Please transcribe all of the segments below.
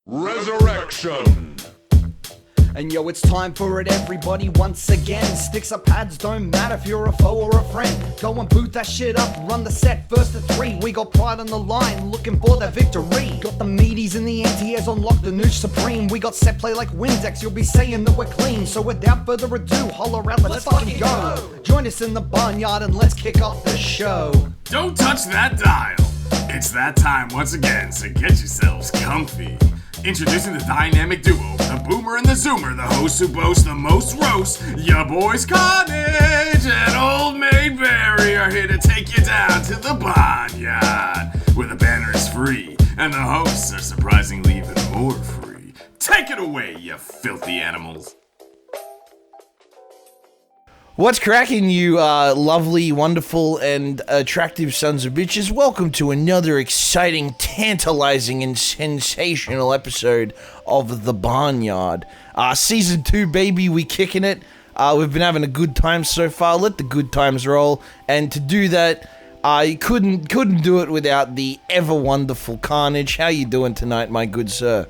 Resurrection! And yo, it's time for it, everybody, once again. Sticks or pads, don't matter if you're a foe or a friend. Go and boot that shit up, run the set, first to three. We got pride on the line, looking for that victory. Got the meaties and the anti-airs on lock, the nooch supreme. We got set play like Wendys, you'll be saying that we're clean. So without further ado, holler out, let's fucking go. Join us in the Bahnyard and let's kick off the show. Don't touch that dial! It's that time once again, so get yourselves comfy. Introducing the dynamic duo, the Boomer and the Zoomer, the hosts who boast the most roast. Your boys Carnage and Old Maid Barry are here to take you down to the Bahnyard, where the banner is free and the hosts are surprisingly even more free. Take it away, you filthy animals. What's cracking, you lovely, wonderful, and attractive sons of bitches? Welcome to another exciting, tantalizing, and sensational episode of The Bahnyard. Season 2, baby, we kicking it. We've been having a good time so far. Let the good times roll. And to do that, I couldn't do it without the ever-wonderful Carnage. How you doing tonight, my good sir?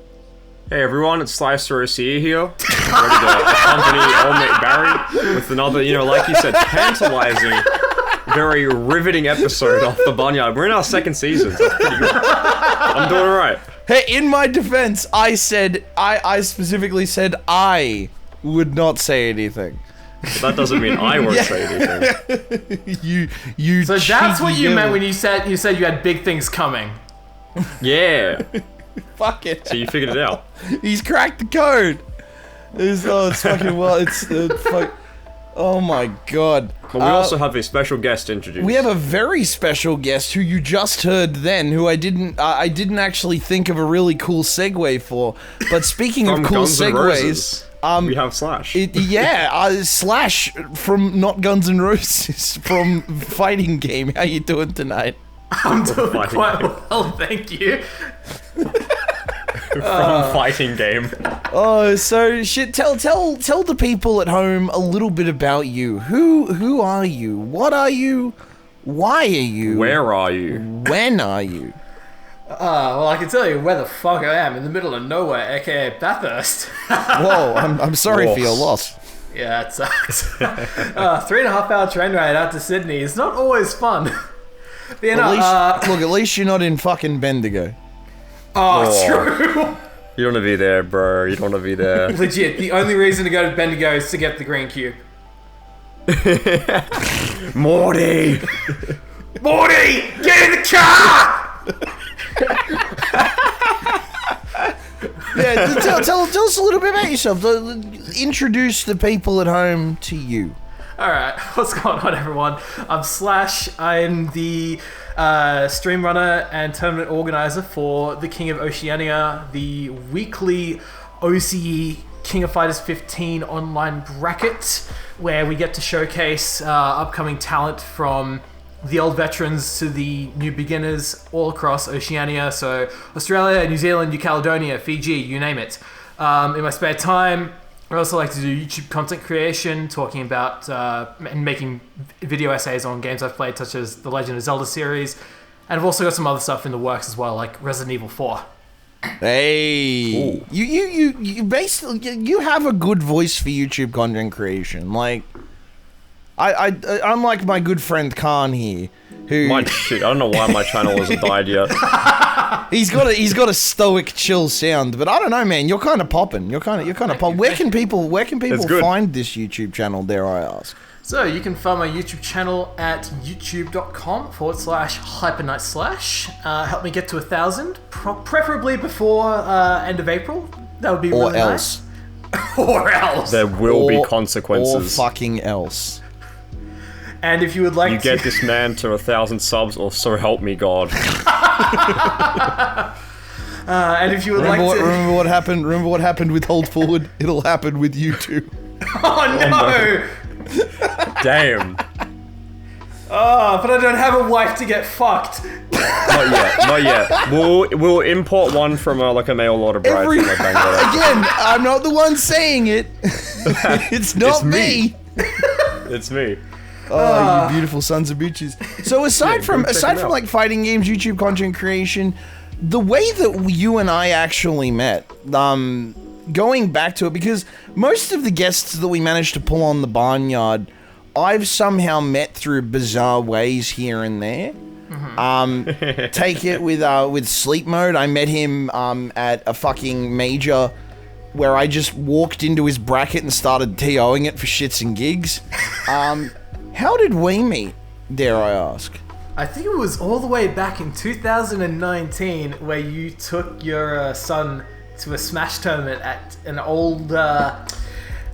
Hey everyone, it's Slicer OCE here, ready to accompany Old Mate Barry with another, like you said, tantalizing, very riveting episode of The Bahnyard. We're in our second season, so that's pretty good. I'm doing alright. Hey, in my defense, I specifically said I would not say anything. But that doesn't mean I won't say anything. you So that's what you meant when you said you had big things coming. Yeah. Fuck it. So you figured it out. He's cracked the code. It's fucking well. Fuck. Oh my god. But we also have a special guest to introduce. We have a very special guest who you just heard then, who I didn't actually think of a really cool segue for. But speaking of cool Guns N' segues, Roses, we have Slash. Slash from not Guns N' Roses, from Fighting Game. How you doing tonight? I'm doing quite well, thank you. From Fighting Game. Oh, so shit. Tell the people at home a little bit about you. Who are you? What are you? Why are you? Where are you? When are you? Well, I can tell you where the fuck I am, in the middle of nowhere, aka Bathurst. Whoa, I'm sorry for your loss. Yeah, it sucks. 3.5 hour train ride out to Sydney is not always fun. But, at least you're not in fucking Bendigo. Oh, true. You don't want to be there, bro. You don't want to be there. Legit, the only reason to go to Bendigo is to get the green cube. Morty! Morty! Get in the car! Yeah, tell us a little bit about yourself. Introduce the people at home to you. Alright, what's going on, everyone? I'm Slash. I'm the stream runner and tournament organizer for the King of Oceania, the weekly OCE King of Fighters 15 online bracket, where we get to showcase upcoming talent from the old veterans to the new beginners all across Oceania. So Australia, New Zealand, New Caledonia, Fiji, you name it. In my spare time, I also like to do YouTube content creation, talking about and making video essays on games I've played, such as the Legend of Zelda series. And I've also got some other stuff in the works as well, like Resident Evil 4. Hey, ooh. You basically you have a good voice for YouTube content creation. Like, I'm like my good friend Khan here, who I don't know why my channel hasn't died yet. He's got a stoic, chill sound, but I don't know, man. You're kind of popping. You're kind of popping. Where can people find this YouTube channel? Dare I ask? So you can find my YouTube channel at youtube.com/Hypernightslash. Help me get to 1,000, preferably before end of April. That would be really nice. Or else. There will be consequences. Or fucking else. And if you would like to... get this man to 1,000 subs, or so help me God. And if you would remember what happened with Hold Forward? It'll happen with you too. Oh no! Damn. Oh, but I don't have a wife to get fucked. Not yet. We'll import one from like a mail order bride. Again, I'm not the one saying it. It's not me. It's me. Oh, you beautiful sons of bitches. So aside from like fighting games, YouTube content creation, the way that you and I actually met, going back to it, because most of the guests that we managed to pull on the Bahnyard, I've somehow met through bizarre ways here and there. Take it with Sleep Mode. I met him at a fucking major where I just walked into his bracket and started TOing it for shits and gigs. How did we meet, dare I ask? I think it was all the way back in 2019 where you took your son to a Smash tournament at an old,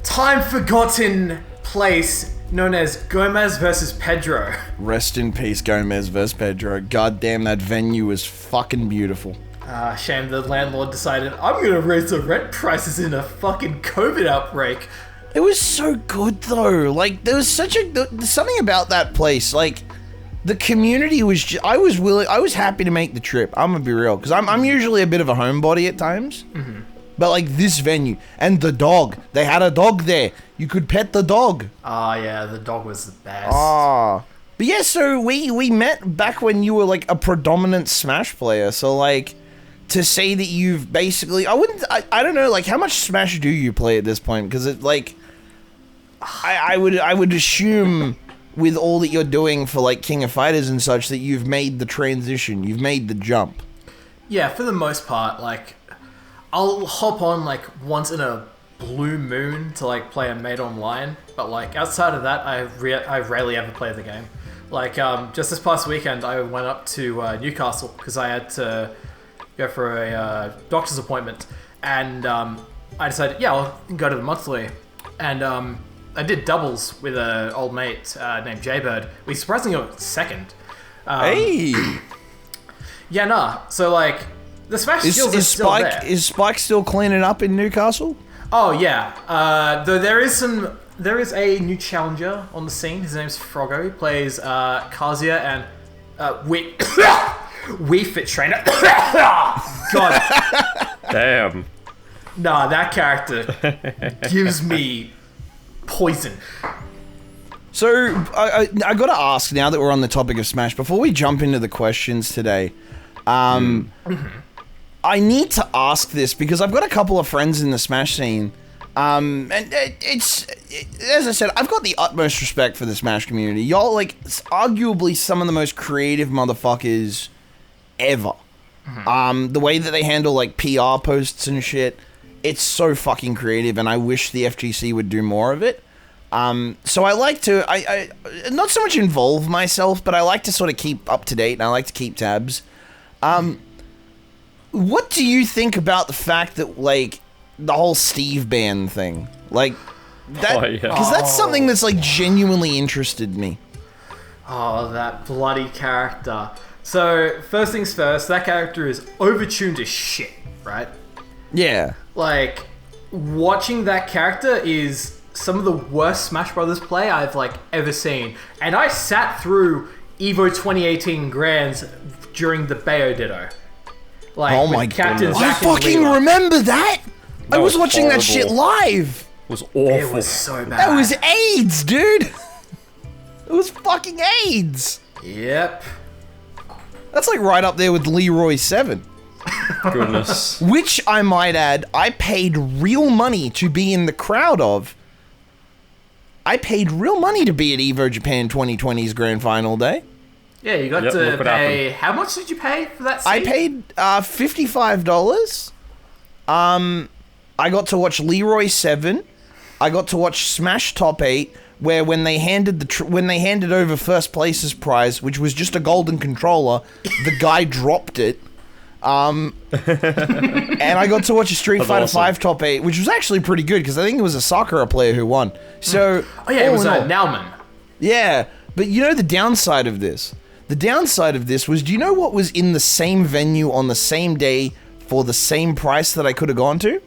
time-forgotten place known as Gomez versus Pedro. Rest in peace, Gomez versus Pedro. God damn, that venue was fucking beautiful. Shame the landlord decided, I'm gonna raise the rent prices in a fucking COVID outbreak. It was so good though. Like, there was something about that place. Like, the community was I was happy to make the trip. I'm gonna be real, because I'm usually a bit of a homebody at times. But like this venue and the dog, they had a dog there. You could pet the dog. Yeah, the dog was the best. But yeah, so we met back when you were like a predominant Smash player. So like, to say that you've basically, I don't know, like how much Smash do you play at this point? Because it like, I would assume with all that you're doing for like King of Fighters and such that you've made the transition, you've made the jump. Yeah, for the most part, like I'll hop on like once in a blue moon to like play a mate online, but like outside of that, I rarely ever play the game. Like just this past weekend, I went up to Newcastle because I had to go for a doctor's appointment, and I decided, yeah, I'll go to the monthly, and I did doubles with an old mate named Jaybird. We surprisingly got second. Hey! Yeah, nah. So like, the Smash skills are still there. Is Spike still cleaning up in Newcastle? Oh yeah. Though there is a new challenger on the scene. His name's Froggo. He plays Kazuya and Wii Fit Trainer. God. Damn. Nah, that character gives me poison. So, I gotta ask, now that we're on the topic of Smash, before we jump into the questions today, I need to ask this because I've got a couple of friends in the Smash scene, and it's as I said, I've got the utmost respect for the Smash community. Y'all, like, arguably some of the most creative motherfuckers ever. The way that they handle, like, PR posts and shit, it's so fucking creative, and I wish the FGC would do more of it. So I like to, I not so much involve myself, but I like to sort of keep up to date, and I like to keep tabs. What do you think about the fact that, like, the whole Steve ban thing? Like, that, because that's something that's, like, genuinely interested me. Oh, that bloody character. So, first things first, that character is overtuned as shit, right? Yeah. Like, watching that character is some of the worst Smash Brothers play I've, like, ever seen. And I sat through EVO 2018 Grands during the Bayo Ditto. Like, oh my god! I fucking remember that. I was watching that shit live. It was awful. It was so bad. That was AIDS, dude. It was fucking AIDS. Yep. That's like right up there with Leroy 7. Goodness. Which, I might add, I paid real money to be in the crowd of. I paid real money to be at EVO Japan 2020's grand final day. Yeah, you got to pay... How much did you pay for that seat? I paid $55. I got to watch Leroy 7. I got to watch Smash Top 8, where when they handed over first place's prize, which was just a golden controller, the guy dropped it. And I got to watch a Street Fighter 5 Top 8, which was actually pretty good, because I think it was a Sakura player who won. So, oh yeah, it was Nauman. Yeah, but you know the downside of this? The downside of this was, do you know what was in the same venue on the same day for the same price that I could have gone to?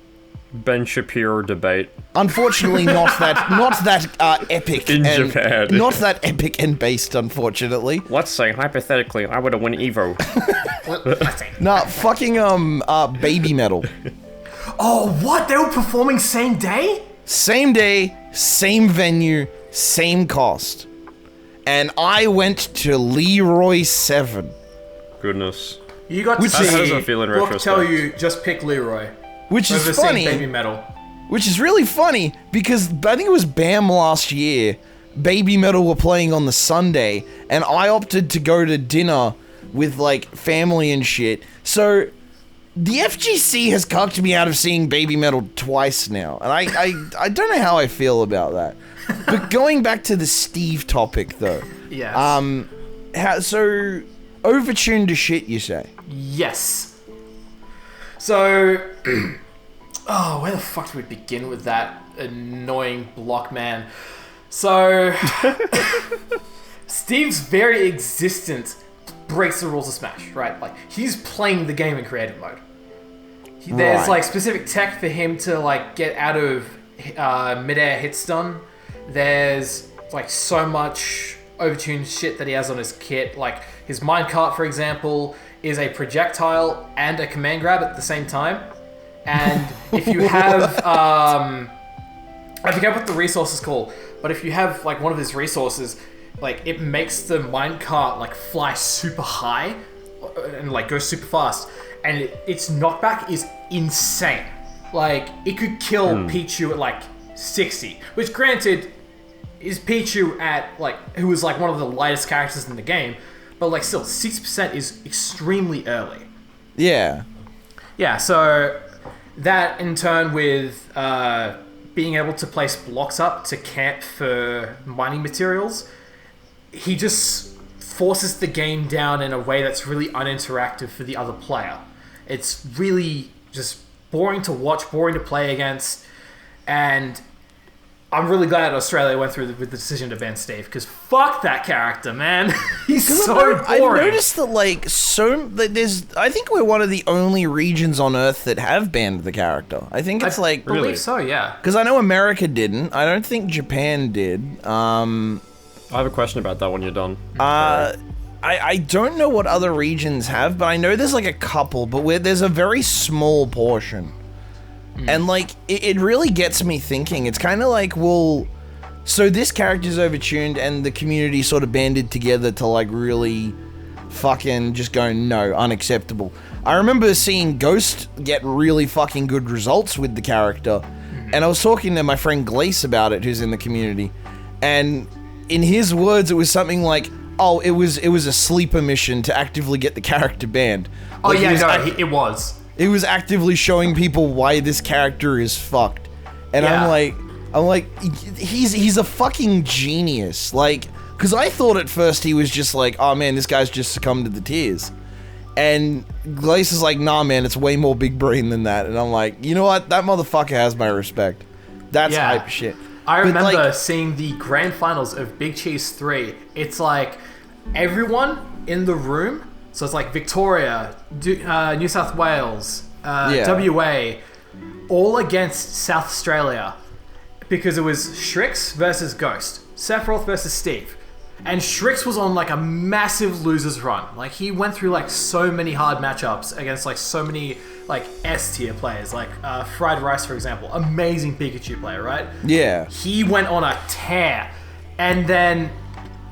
Ben Shapiro debate. Unfortunately, not that epic in Japan. Not that epic and based, unfortunately. Let's say hypothetically, I would have won Evo. Nah, fucking Baby Metal. Oh, what? They were performing same day? Same day, same venue, same cost. And I went to Leroy 7. Goodness. You got to Which see How does that feel in Brooke tell retrospect? you just pick Leroy Which is over seeing funny. Baby Metal. Which is really funny because I think it was BAM last year. Baby Metal were playing on the Sunday, and I opted to go to dinner with like family and shit. So the FGC has cucked me out of seeing Baby Metal twice now, and I don't know how I feel about that. But going back to the Steve topic though, Yes. so overtuned to shit, you say? Yes. So, oh, where the fuck do we begin with that annoying block man? So, Steve's very existence breaks the rules of Smash, right? Like, he's playing the game in creative mode. There's, Right. like, specific tech for him to, like, get out of mid-air hit stun. There's, like, so much overtuned shit that he has on his kit. Like, his minecart, for example, is a projectile and a command grab at the same time. And if you have, I forget what the resource is called, but if you have, like, one of his resources, like, it makes the minecart, like, fly super high and, like, go super fast. And its knockback is insane. Like, it could kill Pichu at, like, 60. Which, granted, is Pichu at, like, who was, like, one of the lightest characters in the game. But, like, still, 6% is extremely early. Yeah. Yeah, so that in turn with being able to place blocks up to camp for mining materials, he just forces the game down in a way that's really uninteractive for the other player. It's really just boring to watch, boring to play against, and I'm really glad Australia went through with the decision to ban Steve, because fuck that character, man. He's so boring. I've noticed that, like, I think we're one of the only regions on Earth that have banned the character. I think it's like, believe Really? so, yeah. because I know America didn't. I don't think Japan did. I have a question about that when you're done. I don't know what other regions have, but I know there's like a couple, but there's a very small portion. And like, it really gets me thinking. It's kind of like, well, so this character's overtuned and the community sort of banded together to like really fucking just go, no, unacceptable. I remember seeing Ghost get really fucking good results with the character. And I was talking to my friend Glace about it, who's in the community. And in his words, it was something like, oh, it was a sleeper mission to actively get the character banned. Oh, Like, yeah, he was no, it was. It was actively showing people why this character is fucked. And Yeah. I'm like, he's a fucking genius. Like, because I thought at first he was just like, oh man, this guy's just succumbed to the tears. And Glace is like, nah man, it's way more big brain than that. And I'm like, you know what? That motherfucker has my respect. That's Yeah. hype shit. I But, remember like, seeing the grand finals of Big Cheese 3. It's like everyone in the room, so it's like Victoria, New South Wales, Yeah. WA, all against South Australia. Because it was Shrix versus Ghost, Sephiroth versus Steve. And Shrix was on like a massive losers run. Like he went through like so many hard matchups against like so many like S tier players. Like Fried Rice, for example, amazing Pikachu player, right? Yeah. He went on a tear. And then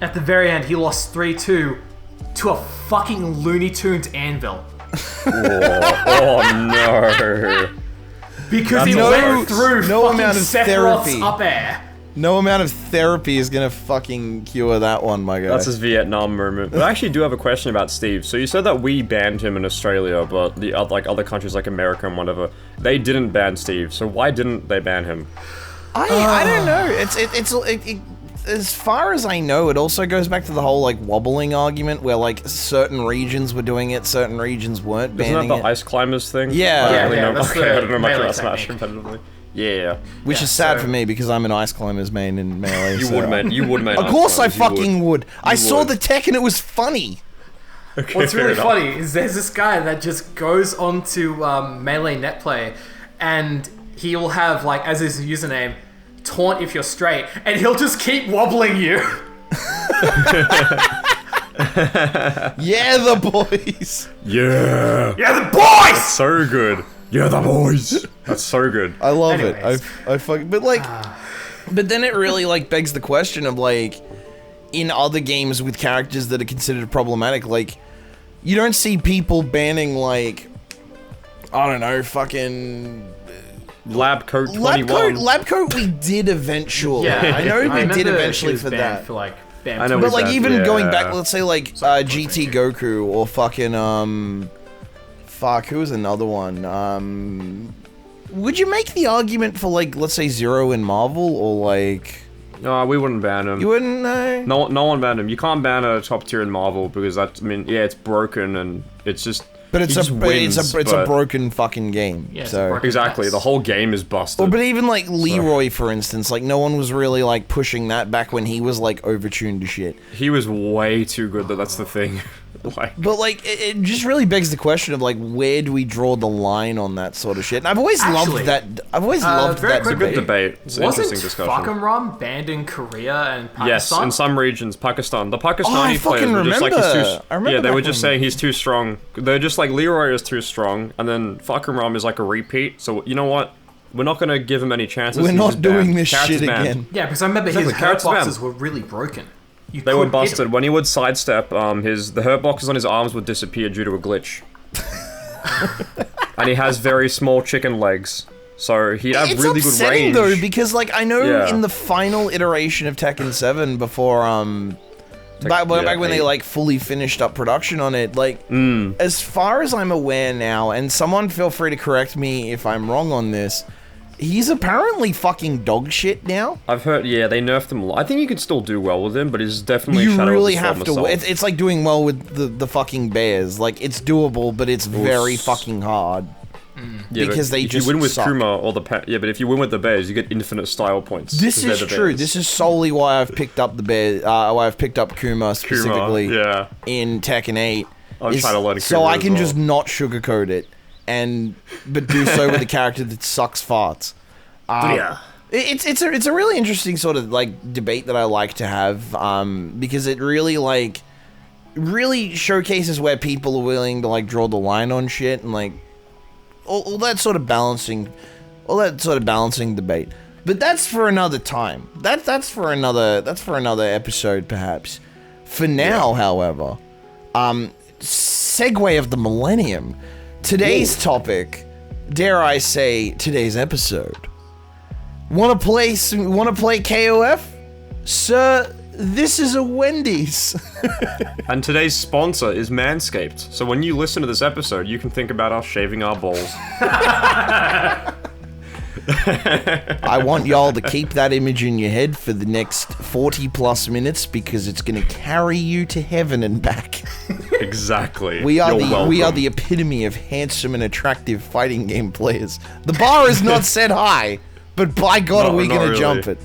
at the very end, he lost 3-2 to a fucking Looney Tunes Anvil. Oh no. Because he No- went through no fucking amount of Sephiroth's therapy. up air. No amount of therapy is gonna fucking cure that one, my guy. That's his Vietnam moment. But I actually do have a question about Steve. So you said that we banned him in Australia, but the other countries like America and whatever, they didn't ban Steve. So why didn't they ban him? I don't know. It's as far as I know, it also goes back to the whole like wobbling argument where like certain regions were doing it, certain regions weren't Isn't banning that the it, ice climbers thing? Yeah. I don't Yeah, really yeah, know. that's Okay, the I don't know much melee about Smash technique. competitively. Yeah. which Yeah, is sad so- for me because I'm an ice climbers main in melee. You so- would, man. You would, man. Of course I fucking would. I saw would. the tech and it was funny. Okay, What's fair really enough. funny is there's this guy that just goes onto melee netplay, and he'll have like as his username, taunt if you're straight, and he'll just keep wobbling you. Yeah, the boys. Yeah. Yeah, the boys. So good. Yeah, the boys. That's so good. I love Anyways. it. I fucking but like, but then it really like begs the question of like, in other games with characters that are considered problematic, like, You don't see people banning, like, I don't know, fucking... Lab Coat 21. Lab Coat we did eventually. Yeah, I know we remember did he eventually was for banned that. For like, I know. But like that, even yeah. going back, let's say like GT Goku or fucking fuck, who was another one? Would you make the argument for like, let's say Zero in Marvel or like? No, we wouldn't ban him. You wouldn't know? No one banned him. You can't ban a top tier in Marvel because that. I mean, yeah, it's broken and it's just. But it's he just wins, it's a broken fucking game. Yeah, so exactly, the whole game is busted. Well, but even like Leroy, for instance, like no one was really like pushing that back when he was like overtuned to shit. He was way too good. That's the thing. Like, but like it just really begs the question of like where do we draw the line on that sort of shit? And I've always loved that. I've always loved very that quickly, it's a good debate. It's an Wasn't interesting discussion. Fucking Rum banned in Korea and Pakistan? Yes, in some regions, Pakistan. The I Pakistani players fucking were just like he's remember. too. I remember Yeah, they that were just one. saying he's too strong. They're just like Leroy is too strong, and then fucking Rum is like a repeat. So you know what? We're not gonna give him any chances. We're He's not just doing banned. this Carrots shit is banned. again. Yeah, because I remember Exactly, his Carrots hurt banned. boxes were really broken. They were busted. When he would sidestep, the hurt boxes on his arms would disappear due to a glitch. And he has very small chicken legs. So he'd have It's really good upsetting range. though, because like I know Yeah. in the final iteration of Tekken 7 before back when they 8. like fully finished up production on it, like as far as I'm aware now, and someone feel free to correct me if I'm wrong on this, he's apparently fucking dog shit now. I've heard, yeah, they nerfed him. I think you could still do well with him, but he's definitely You Shadow really of the have to. Storm itself. It's like doing well with the fucking bears. Like it's doable, but it's very fucking hard. Yeah, because but they if just you win with suck. Kuma or yeah, but if you win with the bears, you get infinite style points. This 'cause they're is the true. bears. This is solely why I've picked up the bear. Why I've picked up Kuma specifically. yeah. In Tekken 8 I'm trying to learn so Kuma I as can well. just not sugarcoat it but do so with a character that sucks farts. Yeah. It's a really interesting sort of like debate that I like to have because it really showcases where people are willing to like draw the line on shit and like all that sort of balancing debate. But that's for another time. That's for another episode perhaps. For now, however, segue of the millennium. Today's topic, dare I say, today's episode. Want to play KOF? Sir, this is a Wendys. And today's sponsor is Manscaped. So when you listen to this episode, you can think about us shaving our balls. I want y'all to keep that image in your head for the next 40 plus minutes because it's going to carry you to heaven and back. Exactly. We are You're welcome. the epitome of handsome and attractive fighting game players. The bar is not set high, but by God, are we not going to really. jump it?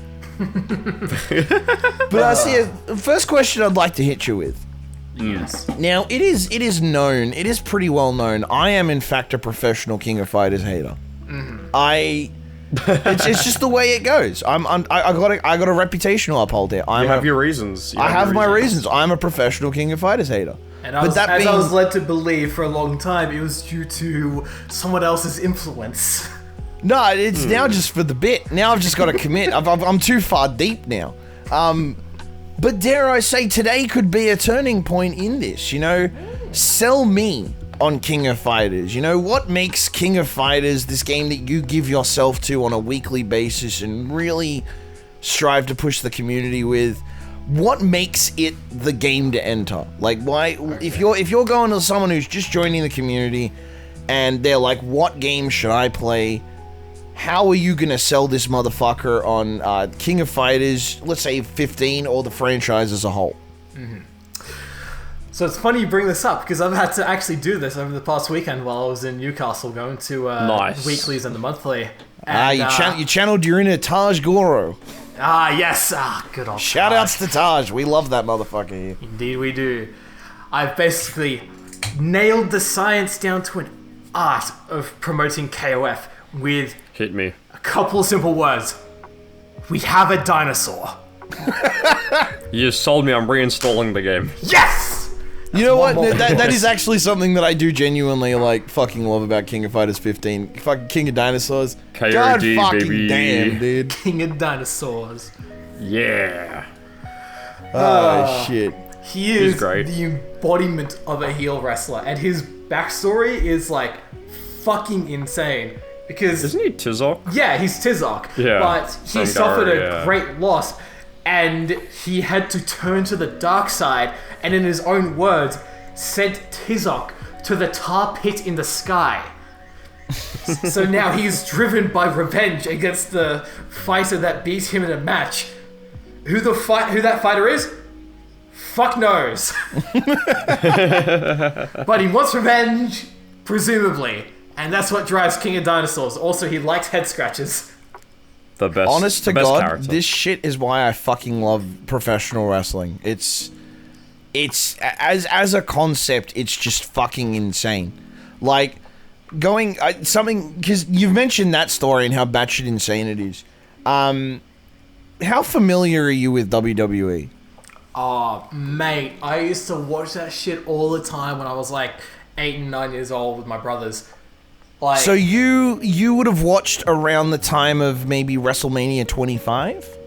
But I see. First question I'd like to hit you with. Yes. Now it is known. It is pretty well known. I am in fact a professional King of Fighters hater. It's just the way it goes. I got a reputation to uphold here. You have your reasons. I have my reasons. I'm a professional King of Fighters hater. And I was led to believe for a long time it was due to someone else's influence. No, it's now just for the bit. Now I've just got to commit. I'm too far deep now. But dare I say, today could be a turning point in this. You know, sell me on King of Fighters. You know, what makes King of Fighters this game that you give yourself to on a weekly basis and really strive to push the community with? What makes it the game to enter? Like, why? If you're going to someone who's just joining the community and they're like, what game should I play? How are you going to sell this motherfucker on King of Fighters, let's say 15, or the franchise as a whole? So it's funny you bring this up because I've had to actually do this over the past weekend while I was in Newcastle going to Nice. weeklies and the monthly. And, You channeled your inner Taj Goro. Yes. Good old Shout Taj. outs to Taj. We love that motherfucker here. Indeed we do. I've basically nailed the science down to an art of promoting KOF with Hit me. a couple of simple words. We have a dinosaur. You sold me. I'm reinstalling the game. Yes! You know what? more. That is actually something that I do genuinely like fucking love about King of Fighters 15. Fucking King of Dinosaurs. KOD, God fucking baby. damn, dude. King of dinosaurs. Yeah. Oh, shit. He is great. the embodiment of a heel wrestler, and his backstory is like fucking insane. Because Isn't he Tizok? yeah, he's Tizok, Yeah, but he same guy, suffered a yeah. great loss, and he had to turn to the dark side, and in his own words, sent Tizok to the tar pit in the sky. So now he's driven by revenge against the fighter that beat him in a match. Who that fighter is? Fuck knows. But he wants revenge, presumably. And that's what drives King of Dinosaurs. Also, he likes head scratches. The best. Honest to the best God, character. this shit is why I fucking love professional wrestling. It's as a concept, it's just fucking insane. Like something, because you've mentioned that story and how batshit insane it is. How familiar are you with WWE? Oh, mate, I used to watch that shit all the time when I was like 8 and 9 years old with my brothers. Like, So you would have watched around the time of maybe WrestleMania 25?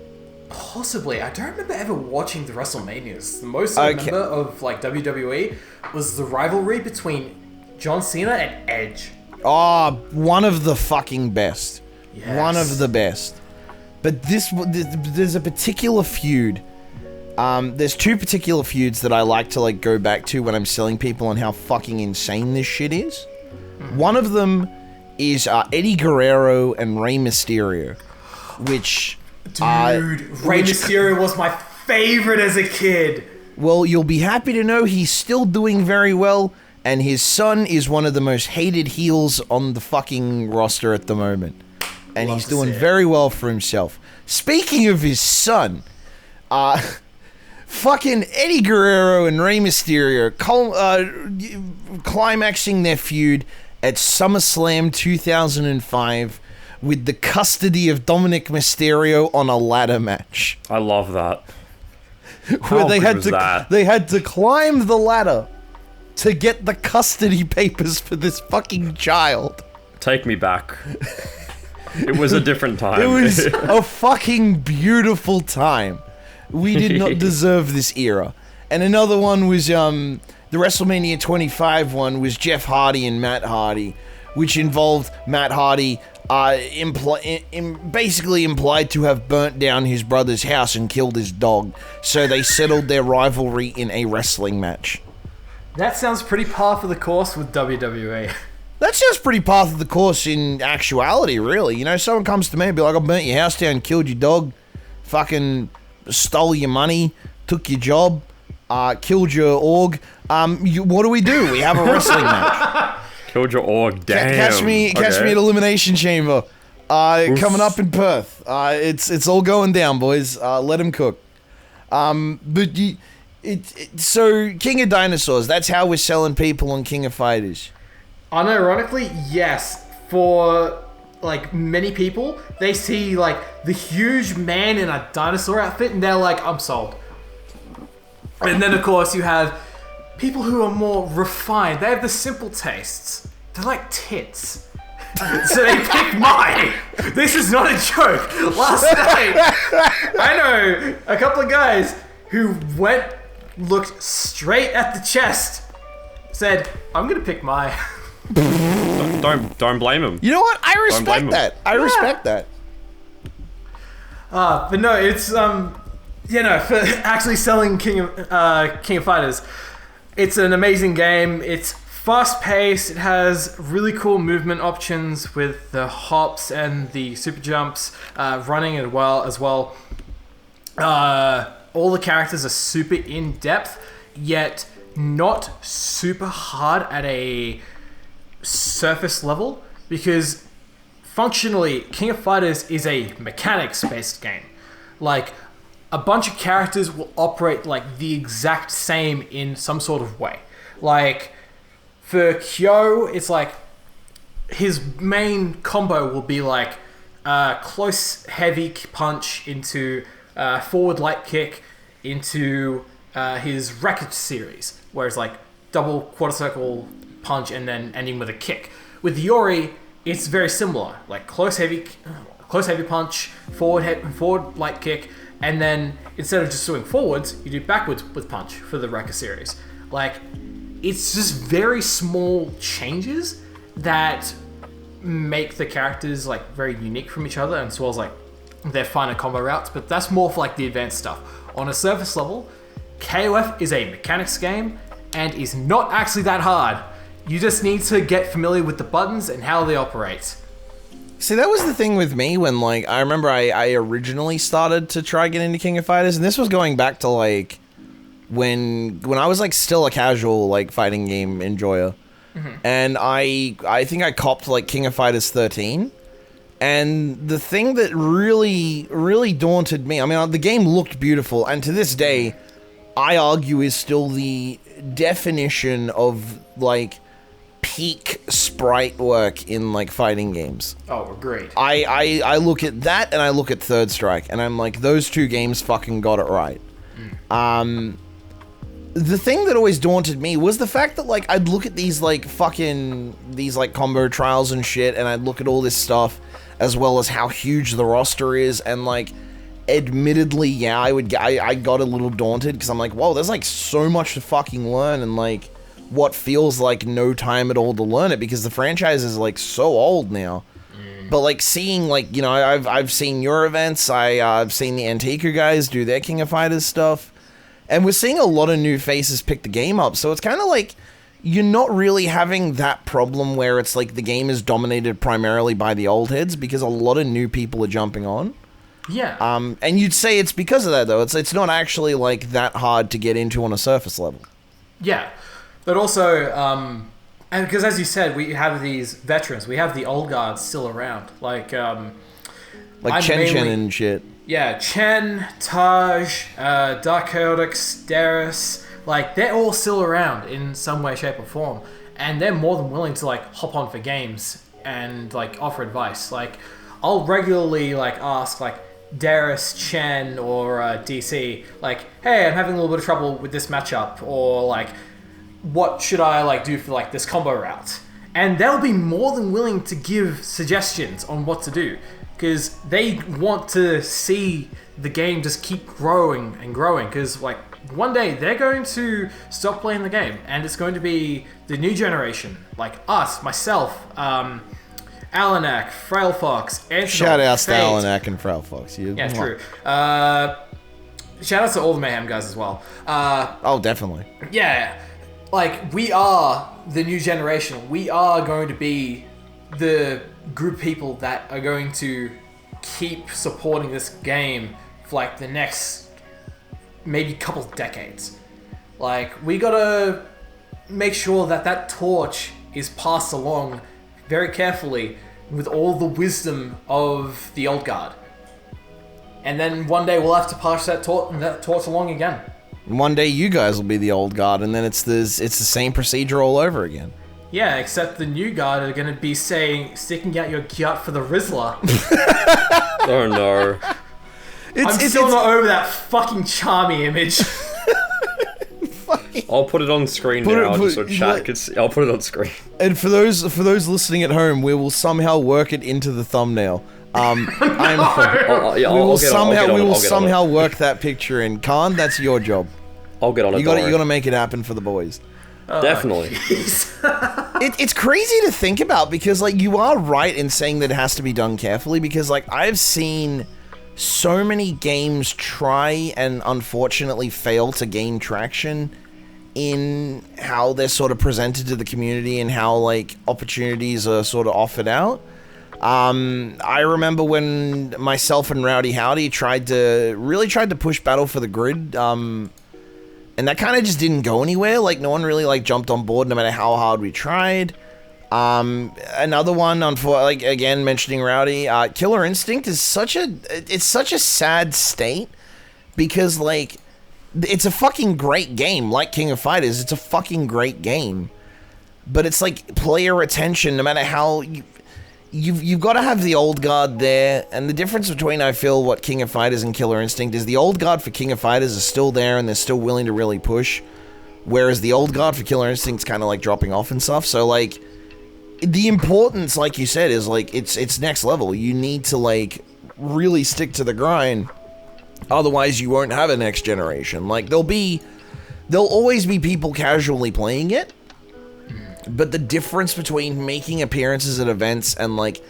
possibly. I don't remember ever watching the WrestleManias. The most I remember of like WWE was the rivalry between John Cena and Edge. Oh, one of the fucking best. Yes. One of the best. But there's a particular feud. There's two particular feuds that I like to like go back to when I'm selling people on how fucking insane this shit is. One of them is Eddie Guerrero and Rey Mysterio, which... Rey Mysterio was my favorite as a kid. Well, you'll be happy to know he's still doing very well, and his son is one of the most hated heels on the fucking roster at the moment. And Love he's to doing see it. very well for himself. Speaking of his son, fucking Eddie Guerrero and Rey Mysterio climaxing their feud at SummerSlam 2005 with the custody of Dominic Mysterio on a ladder match. I love that. Where they good had was to that? they had to climb the ladder to get the custody papers for this fucking child. Take me back. It was a different time. It was a fucking beautiful time. We did not deserve this era. And another one was the WrestleMania 25 one was Jeff Hardy and Matt Hardy, which involved Matt Hardy basically implied to have burnt down his brother's house and killed his dog. So they settled their rivalry in a wrestling match. That sounds pretty par for the course with WWE. That sounds pretty par of the course in actuality, really. You know, someone comes to me and be like, I burnt your house down, killed your dog, fucking stole your money, took your job, killed your org. What do? We have a wrestling match. Killed your org. Damn. Catch me at Elimination Chamber. Coming up in Perth. It's all going down, boys. Let him cook. So King of Dinosaurs. That's how we're selling people on King of Fighters. Unironically, yes. For like many people, they see like the huge man in a dinosaur outfit and they're like, I'm sold. And then of course you have people who are more refined. They have the simple tastes. They like tits. So they pick mine. This is not a joke. Last night, I know a couple of guys who looked straight at the chest, said, I'm gonna pick mine. Don't blame him. You know what? I blame respect him. that. I respect that. But no, it's for actually selling King of Fighters, it's an amazing game. It's fast paced. It has really cool movement options with the hops and the super jumps, running as well. All the characters are super in depth, yet not super hard at a surface level, because functionally King of Fighters is a mechanics based game. Like, a bunch of characters will operate like the exact same in some sort of way. Like for Kyo, it's like his main combo will be like close heavy punch into forward light kick into his Wreckage series, where it's like double quarter circle punch and then ending with a kick. With Yori, it's very similar, like close heavy punch, forward light kick, And then instead of just doing forwards, you do backwards with punch for the Rekka series. Like, it's just very small changes that make the characters like very unique from each other, and as well as like their finer combo routes. But that's more for like the advanced stuff. On a surface level, KOF is a mechanics game and is not actually that hard. You just need to get familiar with the buttons and how they operate. See, that was the thing with me when, like, I remember I originally started to try getting into King of Fighters, and this was going back to, like, when I was, like, still a casual, like, fighting game enjoyer. And I think I copped, like, King of Fighters 13. And the thing that really, really daunted me, I mean, the game looked beautiful, and to this day, I argue is still the definition of, like, peak sprite work in, like, fighting games. Oh, great. I look at that and I look at Third Strike and I'm like, those two games fucking got it right. The thing that always daunted me was the fact that, like, I'd look at these, like, these, like, combo trials and shit, and I'd look at all this stuff, as well as how huge the roster is, and, like, admittedly, yeah, I got a little daunted, because I'm like, whoa, there's, like, so much to fucking learn, and, like, what feels like no time at all to learn it, because the franchise is, like, so old now. But, like, seeing, like, you know, I've seen your events, I've seen the Antico guys do their King of Fighters stuff, and we're seeing a lot of new faces pick the game up, so it's kind of like, you're not really having that problem where it's like the game is dominated primarily by the old heads, because a lot of new people are jumping on. Yeah. And you'd say it's because of that, though. It's not actually, like, that hard to get into on a surface level. Yeah. But also, and because as you said, we have these veterans, we have the old guards still around, like Chen and shit. Yeah, Chen, Taj, Dark Chaotix, Darius, like, they're all still around in some way, shape, or form, and they're more than willing to, like, hop on for games and, like, offer advice. Like, I'll regularly, like, ask, like, Darius, Chen, or DC, like, hey, I'm having a little bit of trouble with this matchup, or, like, what should I, like, do for, like, this combo route? And they'll be more than willing to give suggestions on what to do, because they want to see the game just keep growing and growing, because, like, one day they're going to stop playing the game, and it's going to be the new generation, like us, myself, Alanak, Frail Fox, Antonov, Shout outs to Fate. Alanak and Frail Fox. Yeah, true. Shout outs to all the Mayhem guys as well. Oh, definitely. Yeah, like, we are the new generation. We are going to be the group of people that are going to keep supporting this game for, like, the next maybe couple decades. Like, we gotta make sure that that torch is passed along very carefully with all the wisdom of the old guard. And then one day we'll have to pass that torch along again. One day you guys will be the old guard, and then it's the same procedure all over again. Yeah, except the new guard are gonna be sticking out your gut for the Rizzler. Oh no. I'm still not over that fucking Charmy image. I'll put it on screen now, just so chat can see. I'll put it on screen. And for those listening at home, we will somehow work it into the thumbnail. We will somehow work that picture in. Khan, that's your job. I'll get on it. You got to make it happen for the boys. Definitely. It's crazy to think about, because, like, you are right in saying that it has to be done carefully, because, like, I've seen so many games try and unfortunately fail to gain traction in how they're sort of presented to the community and how, like, opportunities are sort of offered out. I remember when myself and Rowdy Howdy tried to push Battle for the Grid, and that kind of just didn't go anywhere. Like, no one really, like, jumped on board no matter how hard we tried. Another one, like, again, mentioning Rowdy, Killer Instinct is such a sad state, because, like, it's a fucking great game. Like King of Fighters, it's a fucking great game, but it's like player retention, no matter how you've got to have the old guard there. And the difference between, I feel, what King of Fighters and Killer Instinct is, the old guard for King of Fighters is still there and they're still willing to really push, whereas the old guard for Killer Instinct's kind of like dropping off and stuff. So, like, the importance, like you said, is, like, it's next level. You need to, like, really stick to the grind Otherwise, you won't have a next generation. Like, there'll always be people casually playing it, but the difference between making appearances at events and, like,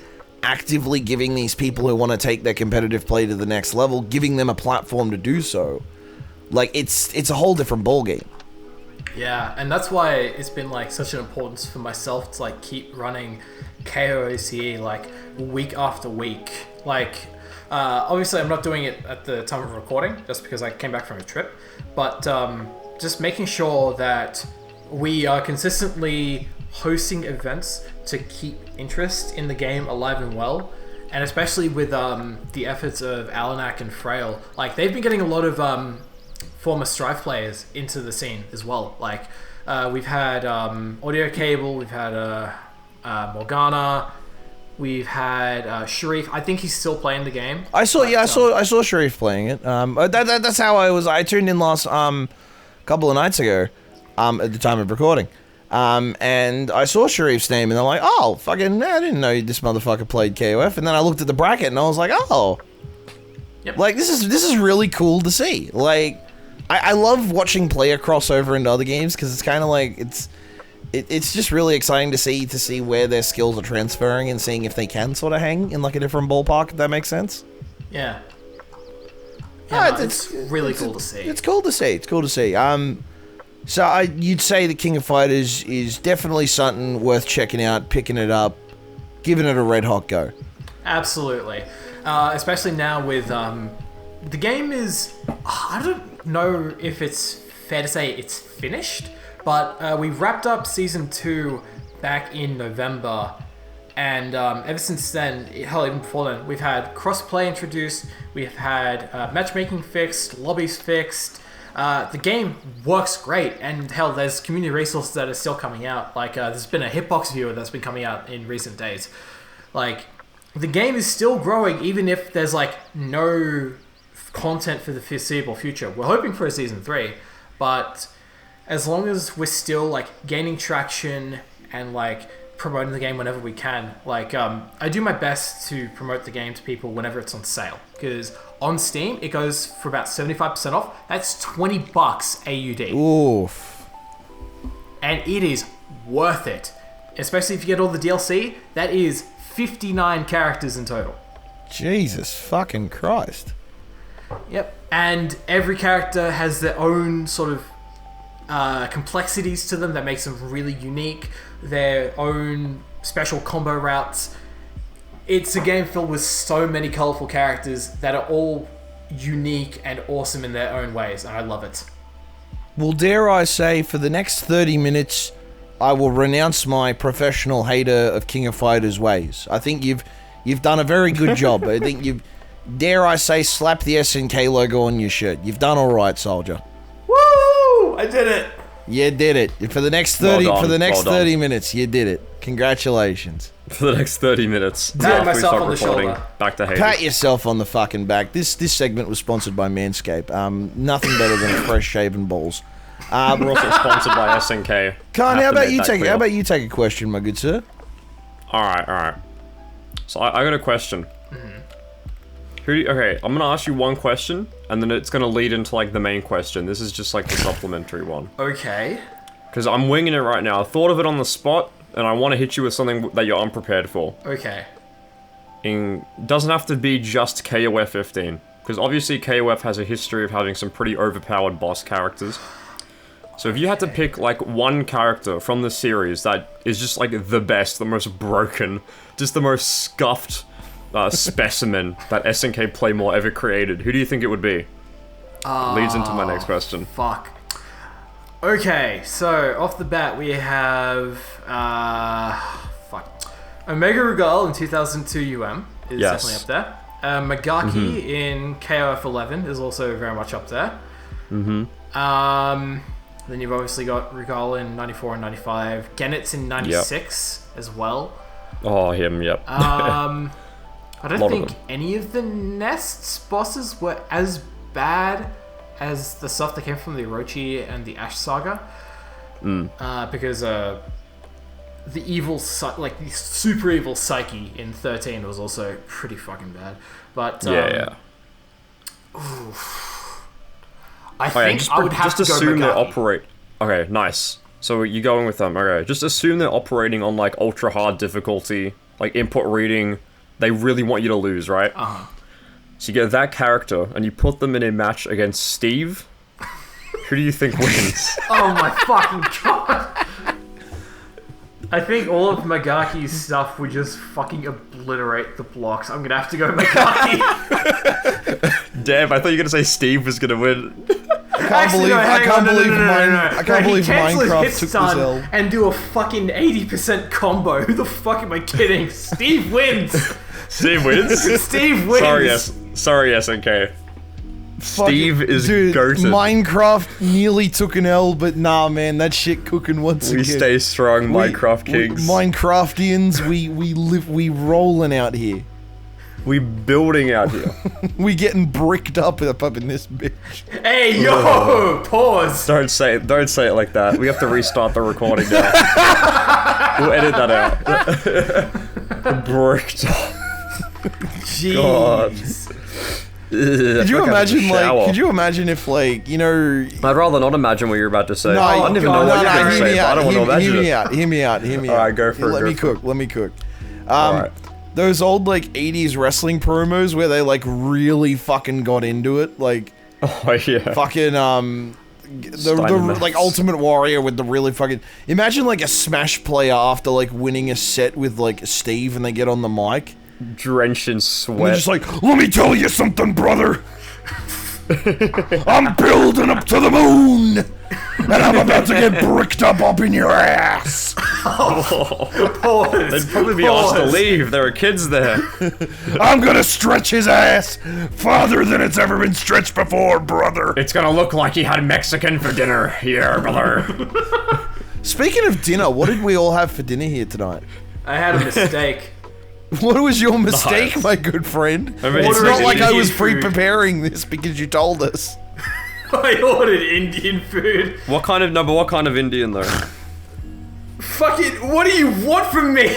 actively giving these people who want to take their competitive play to the next level, giving them a platform to do so, like, it's a whole different ballgame. Yeah, and that's why it's been like such an importance for myself to like keep running KOF like week after week. Like, obviously I'm not doing it at the time of recording just because I came back from a trip, but just making sure that we are consistently hosting events to keep interest in the game alive and well. And especially with the efforts of Alanak and Frail, like they've been getting a lot of former Strife players into the scene as well. Like we've had Audio Cable, we've had Morgana, we've had Sharif. I think he's still playing the game. I saw Sharif playing it. That's how I tuned in last couple of nights ago, at the time of recording. And I saw Sharif's name and I'm like, oh, fucking, I didn't know this motherfucker played KOF. And then I looked at the bracket and I was like, oh, yep. Like this is really cool to see. Like, I love watching player crossover into other games because it's kind of like it's just really exciting to see where their skills are transferring and seeing if they can sort of hang in like a different ballpark. If that makes sense. Yeah. Yeah, it's really cool to see. It's cool to see. It's cool to see. So you'd say the King of Fighters is definitely something worth checking out, picking it up, giving it a red hot go. Absolutely. Especially now with the game is, I don't know if it's fair to say it's finished, but we wrapped up Season 2 back in November, and ever since then, hell, even before then, we've had crossplay introduced, we've had matchmaking fixed, lobbies fixed. The game works great, and hell, there's community resources that are still coming out. Like, there's been a hitbox viewer that's been coming out in recent days. Like, the game is still growing, even if there's, like, no content for the foreseeable future. We're hoping for a Season 3, but as long as we're still, like, gaining traction and, like, promoting the game whenever we can, like, I do my best to promote the game to people whenever it's on sale, because on Steam, it goes for about 75% off. That's $20 AUD. Oof. And it is worth it. Especially if you get all the DLC. That is 59 characters in total. Jesus fucking Christ. Yep. And every character has their own sort of complexities to them that makes them really unique. Their own special combo routes. It's a game filled with so many colourful characters that are all unique and awesome in their own ways, and I love it. Well, dare I say, for the next 30 minutes, I will renounce my professional hater of King of Fighters ways. I think you've done a very good job. I think you've, dare I say, slap the SNK logo on your shirt. You've done all right, soldier. Woo! I did it. You did it. For the next 30 minutes, you did it. Congratulations. For the next 30 minutes. Pat myself on the shoulder. Back to haters. Pat yourself on the fucking back. This segment was sponsored by Manscaped. Nothing better than fresh shaven balls. We're also sponsored by SNK. Khan, how about you take a question, my good sir? Alright. So I got a question. Okay, I'm gonna ask you one question, and then it's gonna lead into like the main question. This is just like the supplementary one. Okay. Because I'm winging it right now. I thought of it on the spot, and I want to hit you with something that you're unprepared for. Okay. Doesn't have to be just KOF 15, because obviously KOF has a history of having some pretty overpowered boss characters. So if you had to pick like one character from the series that is just like the best, the most broken, just the most scuffed specimen that SNK Playmore ever created, who do you think it would be? Leads into my next question. Fuck. Okay, so off the bat we have Omega Rugal in 2002 UM is definitely up there. Magaki in KOF 11 is also very much up there. Then you've obviously got Rugal in 94 and 95. Genet's in 96 as well. Oh, him, yep. I don't think any of the Nest's bosses were as bad as the stuff that came from the Orochi and the Ash Saga. Because the super evil Psyche in 13 was also pretty fucking bad. But I think I would have to just go assume they Magaki. operate. Okay, nice. So you're going with them. Okay, just assume they're operating on like ultra hard difficulty, like input reading. They really want you to lose, right? So you get that character and you put them in a match against Steve. Who do you think wins? Oh my fucking god! I think all of Magaki's stuff would just fucking obliterate the blocks. I'm gonna have to go Magaki. Damn, I thought you were gonna say Steve was gonna win. I can't believe Minecraft took this L. And do a fucking 80% combo. Who the fuck am I kidding? Steve wins. Steve wins? Steve wins. Sorry, SNK. Steve is Dude, goated. Minecraft nearly took an L, but nah, man, that shit cooking once We again. stay strong, Minecraft kings. Minecraftians, we rolling out here. We building out here. We getting bricked up in this bitch. Hey, yo, pause. Don't say it like that. We have to restart the recording now. We'll edit that out. Bricked up. Jeez. Could you imagine if, like, you know... I'd rather not imagine what you're about to say. No, I don't even know what you're going to say, but I don't want to imagine it. Hear me out. Alright, go for it. Let me cook. Alright. Those old, like, 80s wrestling promos where they, like, really fucking got into it, like... Oh, yeah. Fucking, the like, Ultimate Warrior with the really fucking... Imagine, like, a Smash player after, like, winning a set with, like, Steve and they get on the mic. Drenched in And they're sweat. just like, let me tell you something, brother. I'm building up to the moon. And I'm about to get bricked up in your ass. Pause. They'd probably be asked to leave. There are kids there. I'm gonna stretch his ass farther than it's ever been stretched before, brother. It's gonna look like he had Mexican for dinner here, brother. Speaking of dinner, what did we all have for dinner here tonight? I had a mistake. What was your mistake, Nice. my good friend? I mean, It's not like I was Indian food. pre-preparing this because you told us. I ordered Indian food. What kind of Indian though? Fucking, what do you want from me?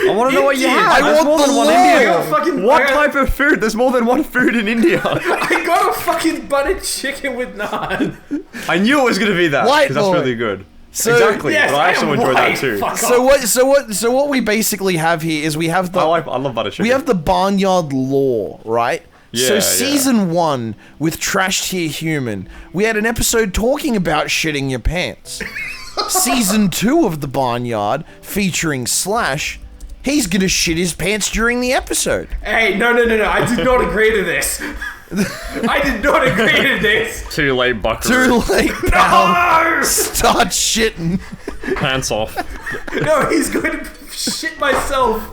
I want to know what you Indian. have. I There's want more the than one law. I Indian. got fucking. What I got, type of food? There's more than one food in India. I got a fucking buttered chicken with naan. I knew it was gonna be that White because that's boy. really good. So- Exactly. Yes, but I also am enjoy white. that too. Fuck So what we basically have here is we have the I love butter chicken. we have the Bahnyard lore, right? So Yeah, season 1 with Trash Tier Human, we had an episode talking about shitting your pants. Season 2 of the Bahnyard featuring Slash, he's gonna shit his pants during the episode. Hey, no. I did not agree to this. I did not agree to this. Too late, buckaroo. Too late, pal. No! Start shitting. Pants off. No, he's going to shit myself.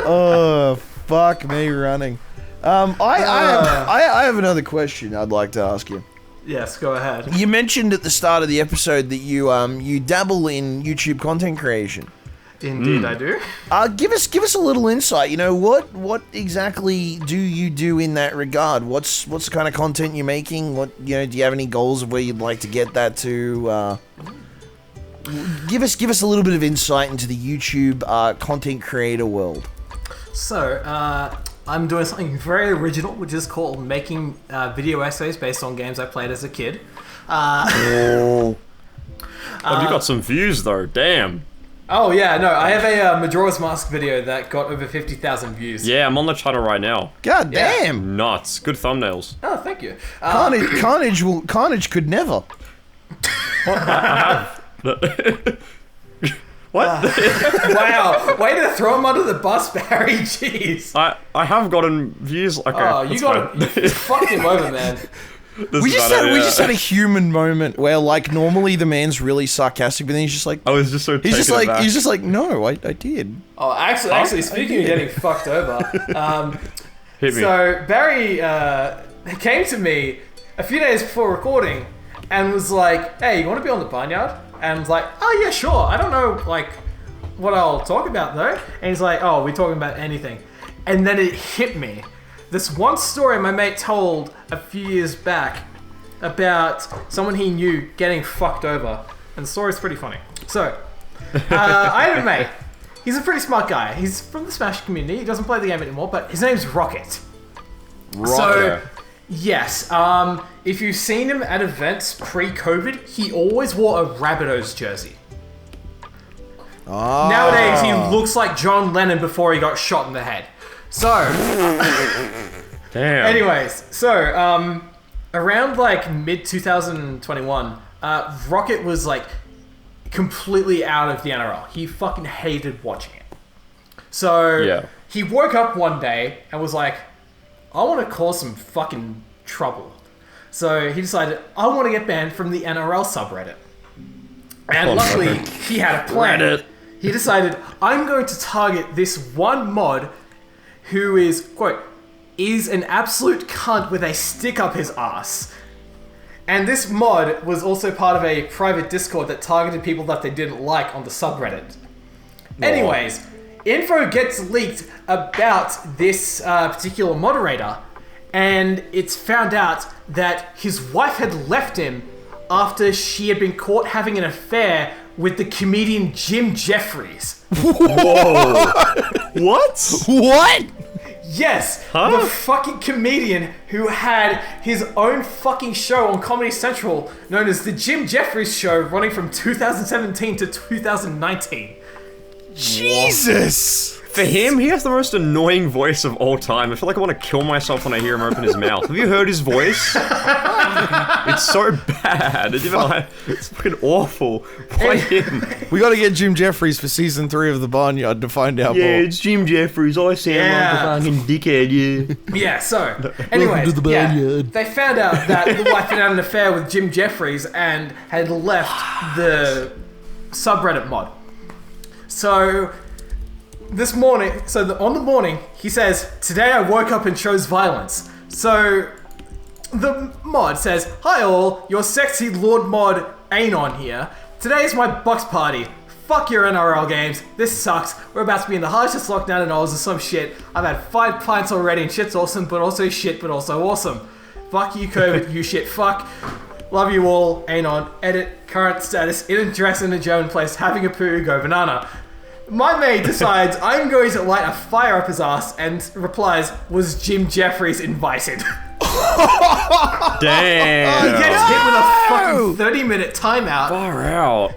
Oh, fuck me running. I have another question I'd like to ask you. Yes, go ahead. You mentioned at the start of the episode that you dabble in YouTube content creation. Indeed, I do. Give us a little insight. You know, what exactly do you do in that regard? What's the kind of content you're making? Do you have any goals of where you'd like to get that to? Give us a little bit of insight into the YouTube content creator world. So, I'm doing something very original, which is called making video essays based on games I played as a kid. Have you got some views though? Damn. Oh yeah, no, I have a Majora's Mask video that got over 50,000 views. Yeah, I'm on the channel right now. God Yeah. damn! Nuts. Good thumbnails. Oh, thank you. Carnage could never. What? Wow, way to throw him under the bus, Barry. Jeez. I have gotten views. Okay. Oh, you that's fine. fucked him over, man. We just had a human moment where, like, normally the man's really sarcastic, but then he's just like, I was just so he's just taken like, aback. he's just like, no, I did. Oh, actually, speaking of getting fucked over, Hit me. so Barry came to me a few days before recording and was like, "Hey, you want to be on the Bahnyard?" And I was like, "Oh yeah, sure. I don't know like what I'll talk about though." And he's like, "Oh, we're talking about anything." And then it hit me. This one story my mate told a few years back about someone he knew getting fucked over. And the story's pretty funny. So, I had a mate. He's a pretty smart guy. He's from the Smash community. He doesn't play the game anymore, but his name's Rocket. So, yes. If you've seen him at events pre-COVID, he always wore a Rabbitohs jersey. Oh. Nowadays, he looks like John Lennon before he got shot in the head. So, Damn. anyways, so around like mid 2021, Rocket was like completely out of the NRL. He fucking hated watching it. So he woke up one day and was like, I want to cause some fucking trouble. So he decided, I want to get banned from the NRL subreddit. And luckily, he had a plan. Reddit. He decided, I'm going to target this one mod who is, quote, is an absolute cunt with a stick up his ass. And this mod was also part of a private Discord that targeted people that they didn't like on the subreddit. Anyways, info gets leaked about this particular moderator, and it's found out that his wife had left him after she had been caught having an affair with the comedian Jeffries. Whoa. What? What? Yes, the fucking comedian who had his own fucking show on Comedy Central known as the Jeffries Show, running from 2017 to 2019. Jesus! For him, he has the most annoying voice of all time. I feel like I want to kill myself when I hear him open his mouth. Have you heard his voice? It's so bad. It's fucking awful. Why him? We gotta get Jim Jeffries for season 3 of the Barnyard to find out more. It's Jim Jeffries. I sound like a fucking dickhead, Yeah, so, anyways, to the Bahnyard. they found out that the wife had had an affair with Jim Jeffries and had left the subreddit mod. So, this morning, on the morning, he says, today I woke up and chose violence. So, the mod says, hi all, your sexy Lord Mod Anon here. Today is my Bucks party. Fuck your NRL games. This sucks. We're about to be in the harshest lockdown in Oz or some shit. I've had 5 pints already and shit's awesome, but also shit, but also awesome. Fuck you, COVID, you shit fuck. Love you all, Anon. Edit, current status, in a dress in a German place, having a poo, go banana. My mate decides I'm going to light a fire up his ass and replies, was Jim Jeffries invited? Damn. He gets hit with a fucking 30-minute timeout. Far out.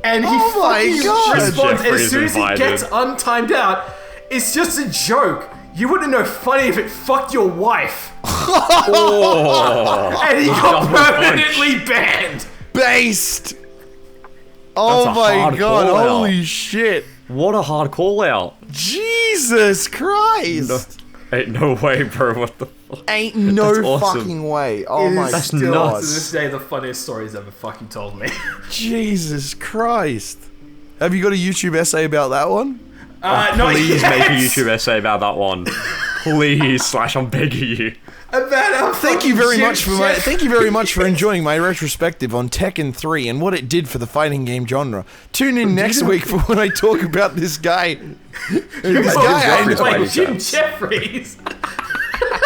And he my God. responds, Jeffries as soon as invited. he gets untimed out, it's just a joke. You wouldn't know funny if it fucked your wife. Oh. And he got Double punch. permanently banned. Based! Oh That's a my hard god, call out. holy shit. What a hard call out. Jesus Christ! Ain't no way, bro. What the fuck? Ain't no That's awesome. fucking way. Oh It my is That's still, god. to this day, the funniest story he's ever fucking told me. Jesus Christ. Have you got a YouTube essay about that one? Not Please yet. make a YouTube essay about that one. Please, Slash, I'm begging you. About how Thank you fucking very Jim much for Jeff- enjoying my retrospective on Tekken 3 and what it did for the fighting game genre. Tune in next week for when I talk about this guy. This guy I Jeffries know. by any Like Jim chance? Jeffries.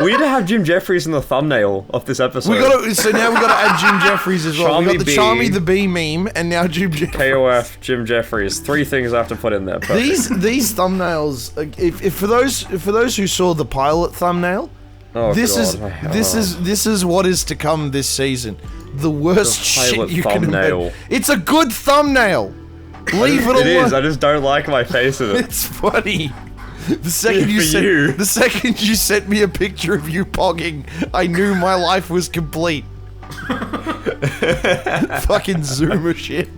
We need to have Jim Jeffries in the thumbnail of this episode. So now we gotta add Jim Jeffries as well. We got the Charmy Charmy the Bee meme and now Jim Jeffries. KOF, Jim Jeffries. 3 things I have to put in there. Perfect. These thumbnails, if for those who saw the pilot thumbnail, Oh, this God. is what is to come this season. The worst The pilot shit you can thumbnail. imagine. It's a good thumbnail. Leave it alone. It is. I just don't like my face in it. It's funny. The second you sent me a picture of you pogging, I knew my life was complete. Fucking Zoomer shit.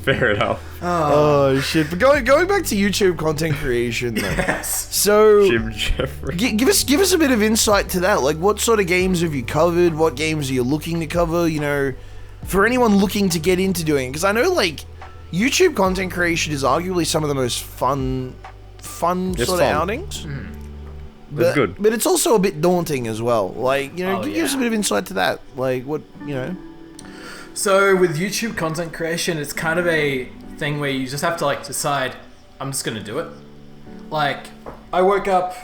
Fair enough. Oh shit! But going back to YouTube content creation, though. Yes. So Jim Jeffries. give us a bit of insight to that. Like, what sort of games have you covered? What games are you looking to cover? You know, for anyone looking to get into doing, because I know like YouTube content creation is arguably some of the most fun It's sort of fun. outings. It's good. But it's also a bit daunting as well. Like, you know, Oh, give us a yeah. bit of insight to that. Like, what, you know. So with YouTube content creation, it's kind of a thing where you just have to like decide, I'm just gonna do it. Like, I woke up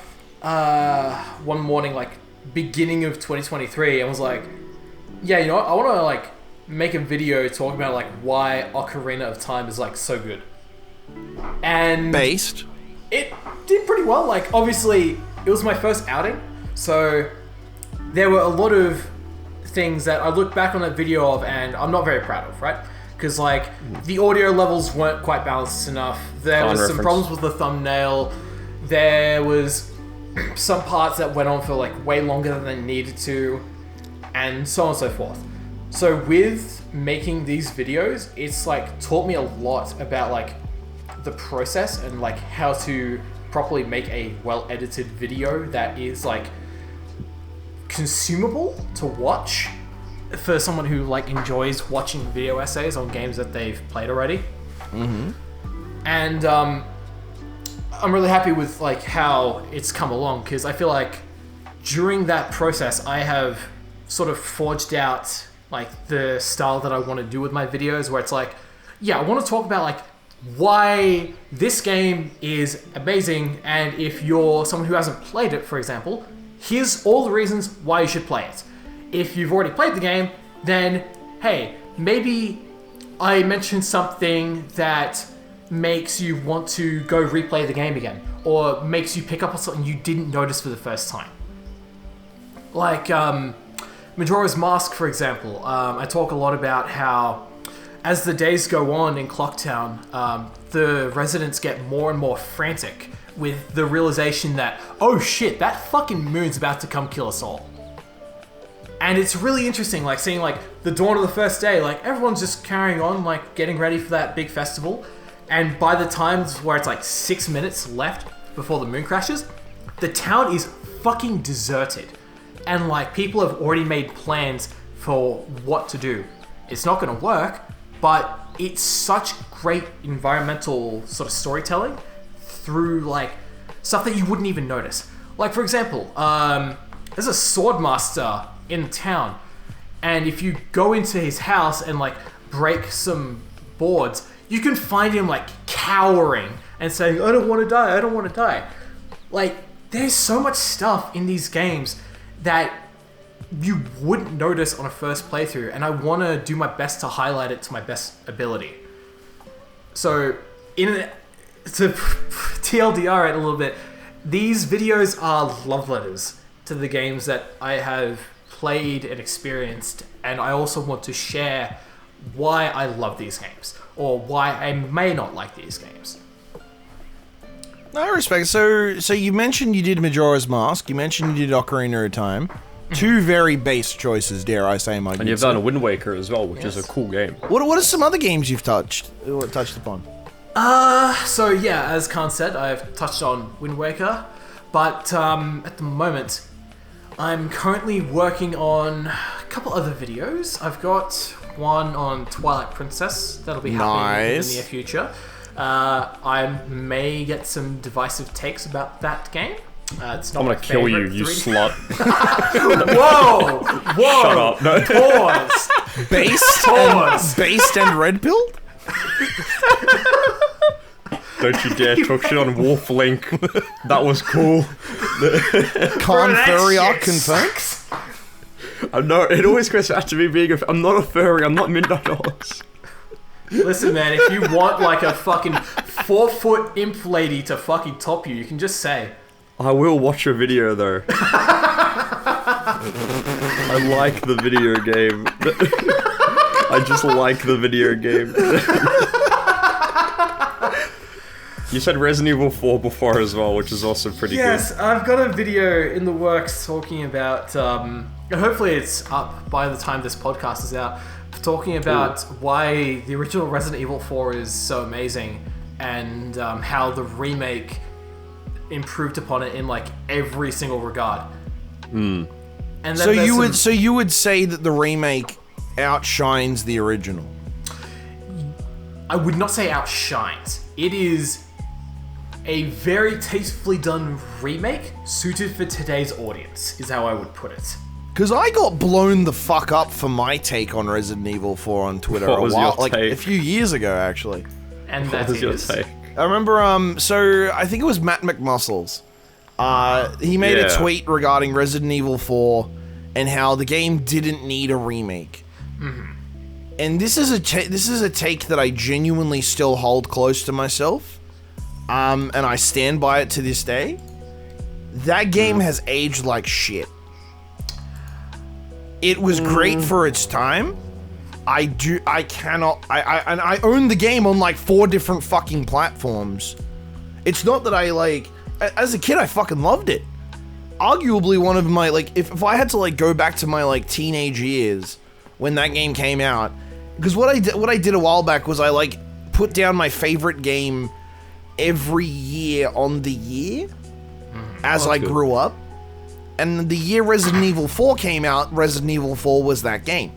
one morning, like beginning of 2023, and was like, yeah, you know what? I want to like make a video talking about like why Ocarina of Time is like so good. And Based? it did pretty well. Like, obviously, it was my first outing, so there were a lot of things that I look back on that video of and I'm not very proud of, right? Because, like, the audio levels weren't quite balanced enough. There was some problems with the thumbnail. There was some parts that went on for, like, way longer than they needed to, and so on and so forth. So with making these videos, it's, like, taught me a lot about, like, the process and, like, how to properly make a well-edited video that is, like, consumable to watch for someone who, like, enjoys watching video essays on games that they've played already. Mm-hmm. And I'm really happy with, like, how it's come along, because I feel like during that process I have sort of forged out, like, the style that I want to do with my videos, where it's like, yeah, I want to talk about, like, why this game is amazing, and if you're someone who hasn't played it, for example, here's all the reasons why you should play it. If you've already played the game, then, hey, maybe I mentioned something that makes you want to go replay the game again, or makes you pick up on something you didn't notice for the first time. Like, Majora's Mask, for example. I talk a lot about how, as the days go on in Clocktown, the residents get more and more frantic with the realization that, oh shit, that fucking moon's about to come kill us all. And it's really interesting, like, seeing, like, the dawn of the first day, like, everyone's just carrying on, like, getting ready for that big festival. And by the time where it's, like, 6 minutes left before the moon crashes, the town is fucking deserted. And, like, people have already made plans for what to do. It's not going to work, but it's such great environmental sort of storytelling through, like, stuff that you wouldn't even notice. Like, for example, there's a swordmaster in town, and if you go into his house and, like, break some boards, you can find him, like, cowering and saying, I don't want to die, I don't want to die. Like, there's so much stuff in these games that you wouldn't notice on a first playthrough, and I want to do my best to highlight it to my best ability. So, to TLDR it a little bit, these videos are love letters to the games that I have played and experienced, and I also want to share why I love these games, or why I may not like these games. I respect. So you mentioned you did Majora's Mask, you mentioned you did Ocarina of Time. Two very base choices, dare I say, Mike. And you've done a Wind Waker as well, which is a cool game. What are some other games you've touched upon? So yeah, as Khan said, I've touched on Wind Waker, but at the moment, I'm currently working on a couple other videos. I've got one on Twilight Princess that'll be happening in the near future. I may get some divisive takes about that game. It's not I'm gonna kill you, you slut. Whoa! Shut up. No. Pause! Based and red pill? Don't you dare talk shit on Wolf Link. That was cool. Khan Furrier confirmed? No, it always goes back to me being I'm not a furry, I'm not Midnight Oz. Listen, man, if you want, like, a fucking 4-foot imp lady to fucking top you, you can just say. I will watch a video, though. I like the video game. I just like the video game. You said Resident Evil 4 before as well, which is also pretty good. Yes, I've got a video in the works talking about, hopefully it's up by the time this podcast is out, talking about why the original Resident Evil 4 is so amazing, and how the remake improved upon it in, like, every single regard. Mm. And so you would say that the remake outshines the original? I would not say outshines. It is a very tastefully done remake suited for today's audience, is how I would put it. Because I got blown the fuck up for my take on Resident Evil 4 on Twitter a few years ago, actually. And what was your take? I remember, so I think it was Matt McMuscles. He made a tweet regarding Resident Evil 4 and how the game didn't need a remake. Mm-hmm. And this is a take that I genuinely still hold close to myself. and I stand by it to this day. That game has aged like shit. It was great for its time. I own the game on like 4 different fucking platforms. It's not that I like, as a kid I fucking loved it. Arguably one of my, like, if I had to like go back to my like teenage years when that game came out, because what I did a while back was I like put down my favorite game every year on the year as I grew up. And the year Resident Evil 4 came out, Resident Evil 4 was that game.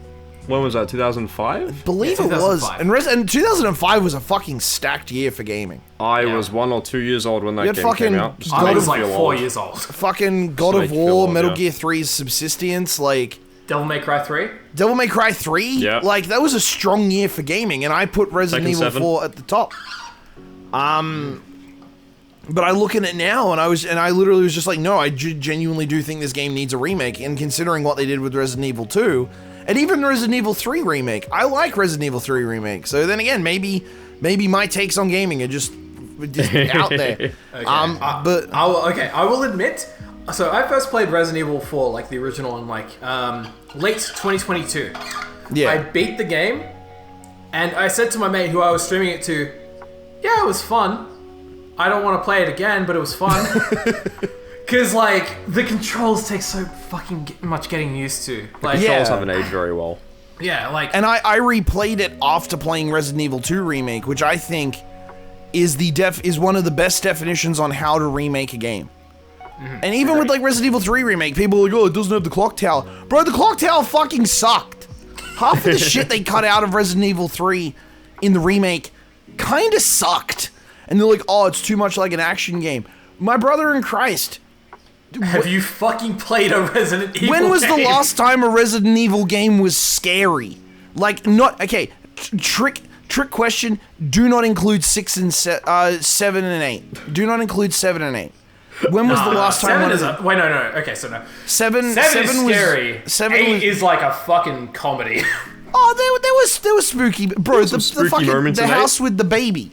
When was that, 2005? I believe it was. And 2005 was a fucking stacked year for gaming. I was 1 or 2 years old when that game came out. I was like 4 years old. Fucking God of War, Metal Gear 3's Subsistence, like... Devil May Cry 3? Devil May Cry 3? Yeah. Like, that was a strong year for gaming, and I put Resident Evil 4 at the top. But I look at it now, and I literally was just like, no, I genuinely do think this game needs a remake, and considering what they did with Resident Evil 2, and even Resident Evil 3 remake, I like Resident Evil 3 remake, so then again, maybe my takes on gaming are just out there. Okay. I will admit, so I first played Resident Evil 4, like the original, in like late 2022. Yeah. I beat the game, and I said to my mate who I was streaming it to, yeah, it was fun. I don't want to play it again, but it was fun. Because, like, the controls take so fucking much getting used to. Like, Controls haven't aged very well. Yeah, like... And I replayed it after playing Resident Evil 2 Remake, which I think is one of the best definitions on how to remake a game. And even with, like, Resident Evil 3 Remake, people are like, oh, it doesn't have the clock tower. Bro, the clock tower fucking sucked. Half of the shit they cut out of Resident Evil 3 in the remake kind of sucked. And they're like, oh, it's too much like an action game. My brother in Christ. Have you fucking played a Resident Evil When was game? the last time a Resident Evil game was scary? Like, not... Okay, trick question. Do not include 7 and 8. Do not include 7 and 8. When was the last time... Wait, no. Okay, so no. 7 is scary. 8 is like a fucking comedy. Oh, there was spooky... Bro, the spooky moments in house with the baby.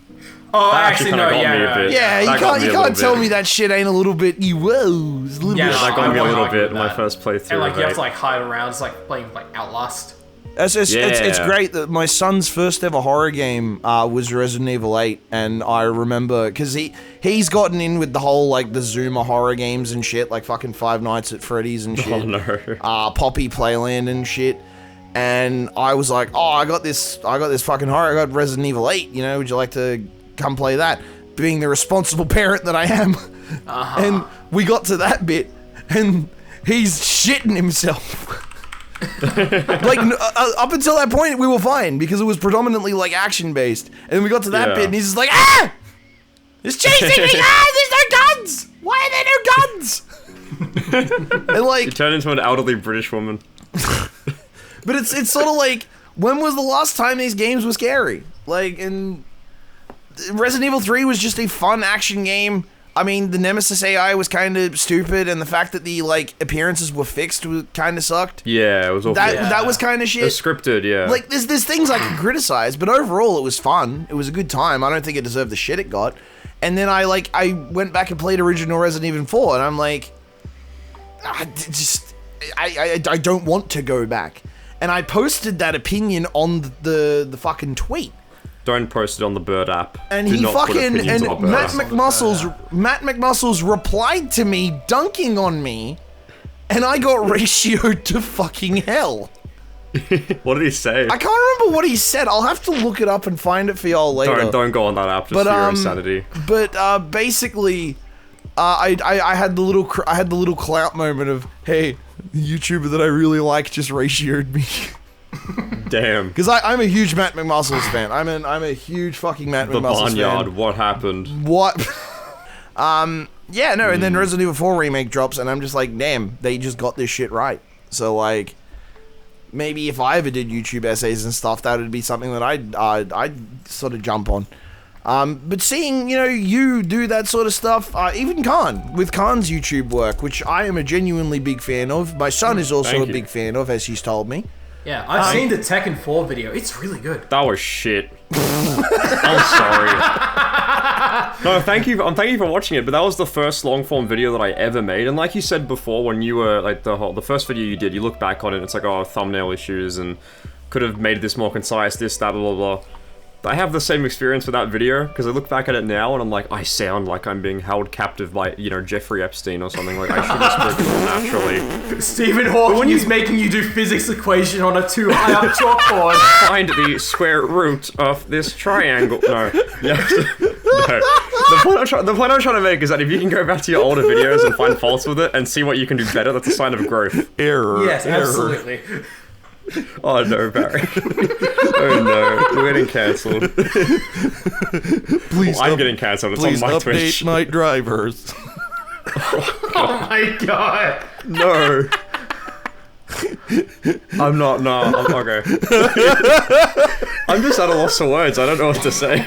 Oh, That actually, kinda no, got me a yeah. bit. Yeah, That got me you a little can't tell bit. me that shit ain't a little bit... Yeah, That got me a little bit in my that. first playthrough. And, like, you have right? to, like, hide around. It's like playing, like, Outlast. It's great that my son's first ever horror game was Resident Evil 8, and I remember because he's gotten in with the whole like the Zoomer horror games and shit, like fucking Five Nights at Freddy's and shit. Oh no. Poppy Playland and shit. And I was like, oh, I got this fucking horror. I got Resident Evil 8. You know, would you like to come play that? Being the responsible parent that I am, and we got to that bit, and he's shitting himself. Like up until that point we were fine because it was predominantly like action based, and we got to that bit and he's just like, it's chasing me, there's no guns, why are there no guns? And like You turned into an elderly British woman. but it's sort of like, when was the last time these games were scary? Like, and Resident Evil 3 was just a fun action game. I mean, the Nemesis AI was kind of stupid, and the fact that the like appearances were fixed kind of sucked. Yeah, it was awful. That was kind of shit. It was scripted, yeah. Like, there's things I can criticize, but overall it was fun. It was a good time. I don't think it deserved the shit it got. And then I went back and played original Resident Evil 4, and I'm like, I don't want to go back. And I posted that opinion on the fucking tweet. Don't post it on the Bird app. And Do he not put fucking, opinions and on the Bird app. Matt McMuscles replied to me, dunking on me, and I got ratioed to fucking hell. What did he say? I can't remember what he said. I'll have to look it up and find it for y'all later. Don't go on that app just for your insanity. But basically, I had the little clout moment of, hey, the YouTuber that I really like just ratioed me. Damn. Because I'm a huge Matt McMuscles fan. I'm a huge fucking Matt The McMuscles Bahnyard, fan. what happened? What? Yeah, no, and then Resident Evil 4 remake drops, and I'm just like, damn, they just got this shit right. So like, maybe if I ever did YouTube essays and stuff, that would be something that I'd sort of jump on. But seeing, you do that sort of stuff, even Khan, with Khan's YouTube work, which I am a genuinely big fan of. My son is also a big fan of, as he's told me. Yeah, I've seen the Tekken 4 video. It's really good. That was shit. I'm sorry. No, thank you. Thank you for watching it. But that was the first long form video that I ever made. And like you said before, when you were like the first video you did, you look back on it, it's like, oh, thumbnail issues, and could have made this more concise, this, that, blah, blah, blah. I have the same experience with that video, because I look back at it now and I'm like, I sound like I'm being held captive by, you know, Jeffrey Epstein or something. Like, I should have spoken more naturally. Stephen Hawking is making you do physics equation on a too high up chalkboard. Find the square root of this triangle. No. Yeah. No. The point I'm trying to make is that if you can go back to your older videos and find faults with it and see what you can do better, that's a sign of growth. Error. Yes, error. absolutely. Oh no, Barry. Oh no, we're getting cancelled. Please, I'm getting cancelled. It's on my update Twitch. my drivers. Oh my god. No. I'm not. No. I'm okay. I'm just at a loss for words. I don't know what to say.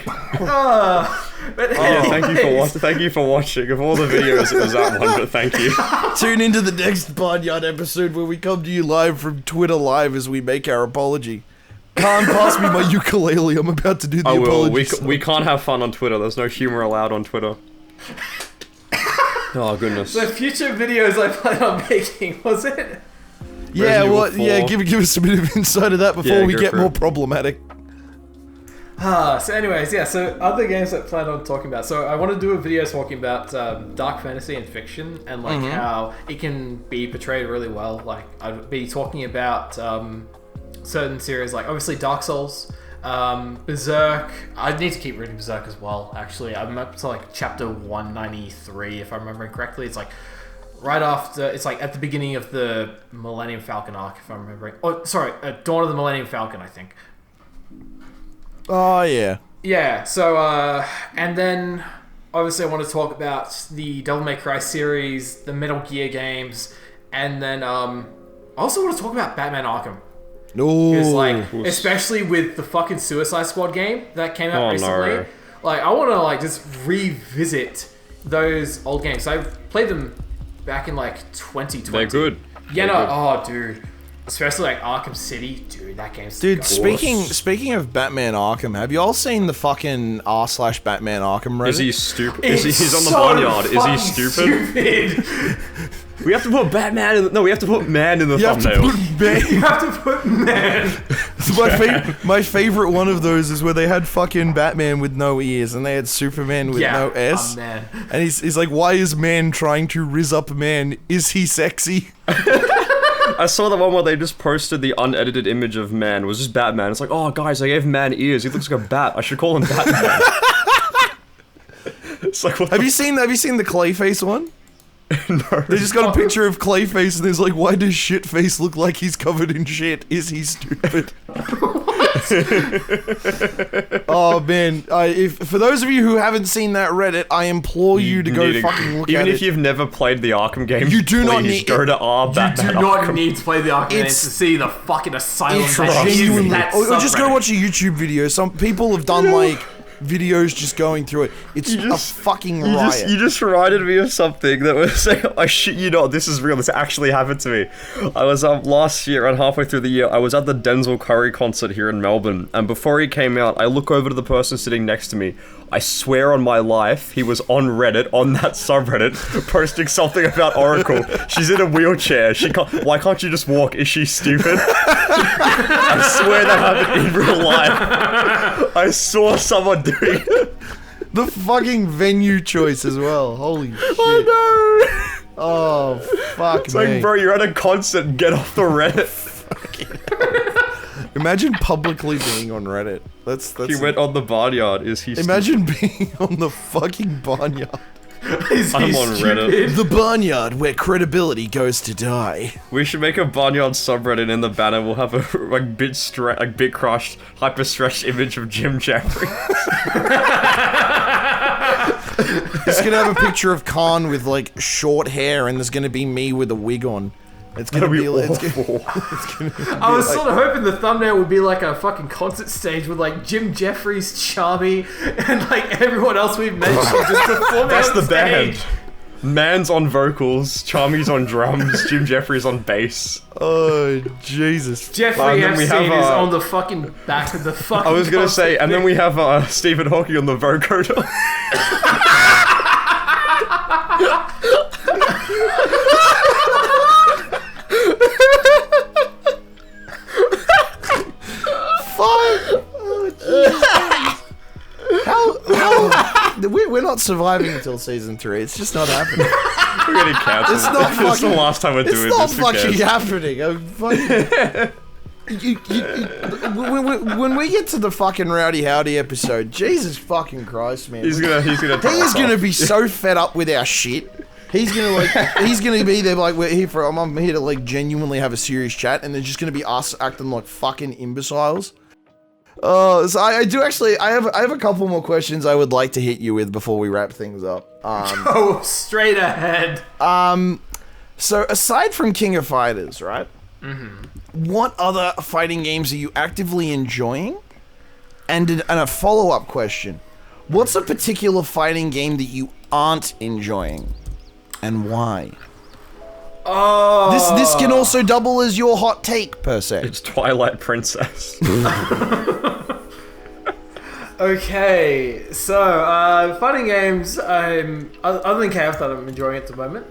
But Thank you for watching. Of all the videos, it was that one. But thank you. Tune into the next Bahnyard episode where we come to you live from Twitter Live as we make our apology. Can't pass me my ukulele. I'm about to do the apology. We can't have fun on Twitter. There's no humor allowed on Twitter. Oh goodness. So future videos I plan on making, was it? Yeah, Resident well, Evil yeah. 4. Give us a bit of insight of that before Yeah, we go get for more it. problematic. So anyways, yeah, so other games I plan on talking about. So I want to do a video talking about dark fantasy and fiction and like how it can be portrayed really well. Like I'd be talking about certain series like obviously Dark Souls, Berserk. I need to keep reading Berserk as well, actually. I'm up to like chapter 193 if I'm remembering correctly. It's like right after, it's like at the beginning of the Millennium Falcon arc if I'm remembering. Oh, sorry, Dawn of the Millennium Falcon, I think. Oh yeah. Yeah, so, and then, obviously I want to talk about the Devil May Cry series, the Metal Gear games, and then, I also want to talk about Batman Arkham. Because, like, especially with the fucking Suicide Squad game that came out recently, no. like, I want to, like, just revisit those old games. I played them back in, like, 2020. They're good. Yeah, They're no, oh, dude. Especially like Arkham City, dude. That game's Dude, gorgeous. speaking of Batman Arkham, have you all seen the fucking r/Batman Arkham Reddit? Is he stupid? It's He's on the so Bahnyard. Is he fucking stupid? We have to put Batman in we have to put man in the You have to thumbnail. put man. You have to put man. My favorite one of those is where they had fucking Batman with no ears and they had Superman with no S. Man. And he's like, why is man trying to rizz up man? Is he sexy? I saw the one where they just posted the unedited image of man. It was just Batman. It's like, oh guys, I gave man ears. He looks like a bat. I should call him Batman. It's like, what Have you seen the Clayface one? No. They just got a picture of Clayface and there's like, why does Shitface look like he's covered in shit? Is he stupid? Oh man, for those of you who haven't seen that Reddit, I implore you to go fucking look at it. Even if you've never played the Arkham games, You do not please need- go to our You Batman do not Arkham. need to play the Arkham games It's- to see the fucking asylum It's that is genuinely, that or just go subreddit. watch a YouTube video. Some people have done like videos just going through it. It's a fucking riot. You just reminded me of something that was like, I shit you not, this is real, this actually happened to me. I was last year, and halfway through the year, I was at the Denzel Curry concert here in Melbourne, and before he came out, I look over to the person sitting next to me. I swear on my life, he was on Reddit, on that subreddit, posting something about Oracle. She's in a wheelchair. Why can't you just walk? Is she stupid? I swear that happened in real life. I saw someone doing it. The fucking venue choice as well. Holy shit. Oh no! Oh, fuck It's me. like, bro, you're at a concert, get off the Reddit. Imagine publicly being on Reddit. That's He went on the Bahnyard, is he Imagine being on the fucking Bahnyard. Is I'm he on stupid? Reddit. The Bahnyard where credibility goes to die. We should make a Bahnyard subreddit. In the banner we'll have a like bit crushed, hyper stretched image of Jim Jeffries. It's gonna have a picture of Khan with like short hair, and there's gonna be me with a wig on. It's gonna That'd be, be like, awful. I was sort of hoping the thumbnail would be like a fucking concert stage with like Jim Jeffries, Charmy, and like everyone else we've mentioned just performing That's on the stage. band. Man's on vocals, Charmy's on drums, Jim Jeffries on bass. Oh, Jesus. Jeffrey Epstein is on the fucking back of the fucking. I was gonna say, and then we have Stephen Hawking on the vocoder. We're not surviving until season 3. It's just not happening. We're getting cancelled. It's not fucking. It's the last time we're doing this. It's not fucking happening. I'm fucking. When we get to the fucking Rowdy Howdy episode, Jesus fucking Christ, man. He's gonna. He is gonna be so fed up with our shit. He's gonna be there like we're here for. I'm here to like genuinely have a serious chat, and there's just gonna be us acting like fucking imbeciles. So I do actually. I have a couple more questions I would like to hit you with before we wrap things up. Go straight ahead. So aside from King of Fighters, right? What other fighting games are you actively enjoying? And a follow-up question: what's a particular fighting game that you aren't enjoying, and why? Oh, This can also double as your hot take per se. It's Twilight Princess. Okay, so fighting games. Other than KOF that I'm enjoying at the moment.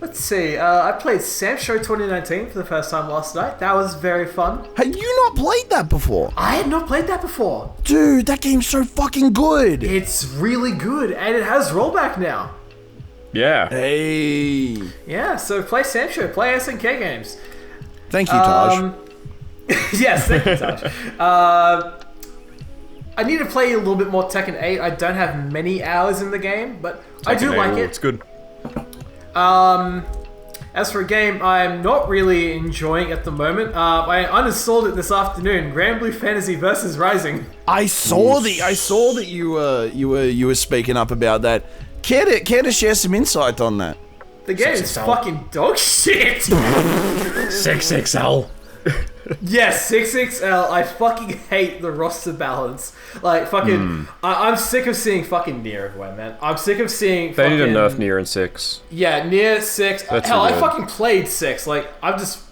Let's see. I played Sam Show 2019 for the first time last night. That was very fun. Had you not played that before? I had not played that before. Dude, that game's so fucking good. It's really good, and it has rollback now. Yeah. Hey. Yeah, so play Sam Show, play SNK games. Thank you, Taj. Yes, thank you, Taj. I need to play a little bit more Tekken 8. I don't have many hours in the game, but I do like it. It's good. As for a game I'm not really enjoying at the moment, I uninstalled it this afternoon. Grand Blue Fantasy vs Rising. I saw that you were speaking up about that. Care to share some insight on that? The game is fucking dog shit. 6XL. Yes, 6XL. I fucking hate the roster balance. Like, fucking... I'm sick of seeing fucking Nier everywhere, man. I'm sick of seeing They fucking... need to nerf Nier in 6. Yeah, Nier 6. That's Hell, too I good. fucking played 6. Like, I'm just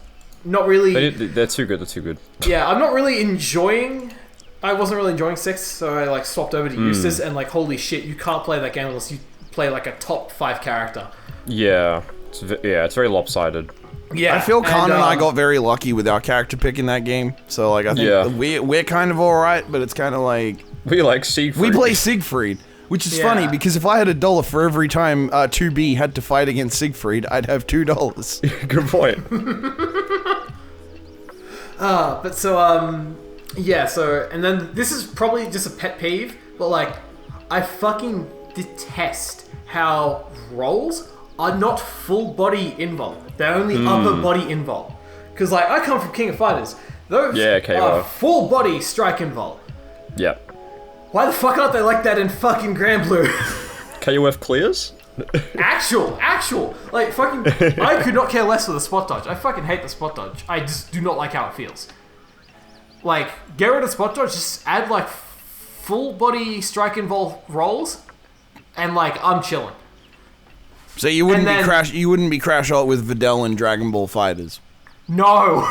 not really... They're too good, they're too good. Yeah, I'm not really enjoying... I wasn't really enjoying 6, so I, like, swapped over to Eustace, and, like, holy shit, you can't play that game unless you play, like, a top 5 character. Yeah. It's very lopsided. Yeah, I feel Khan and I got very lucky with our character pick in that game. So like I think we're kind of alright, but it's kind of like We like Siegfried. we play Siegfried, which is funny because if I had $1 for every time 2B had to fight against Siegfried, I'd have $2. Good point. But so, yeah, so, and then this is probably just a pet peeve, but like, I fucking detest how rolls are not full body invul. They're only upper body invul. Because, like, I come from King of Fighters. Those are KOF. full body strike invul. Yeah. Why the fuck aren't they like that in fucking Grand Blue? KOF clears? Actual. Like, fucking, I could not care less for the spot dodge. I fucking hate the spot dodge. I just do not like how it feels. Like, get rid of spot dodge, just add, like, full body strike invul rolls, and, like, I'm chilling. So you wouldn't be crash alt with Videl and Dragon Ball Fighters. No.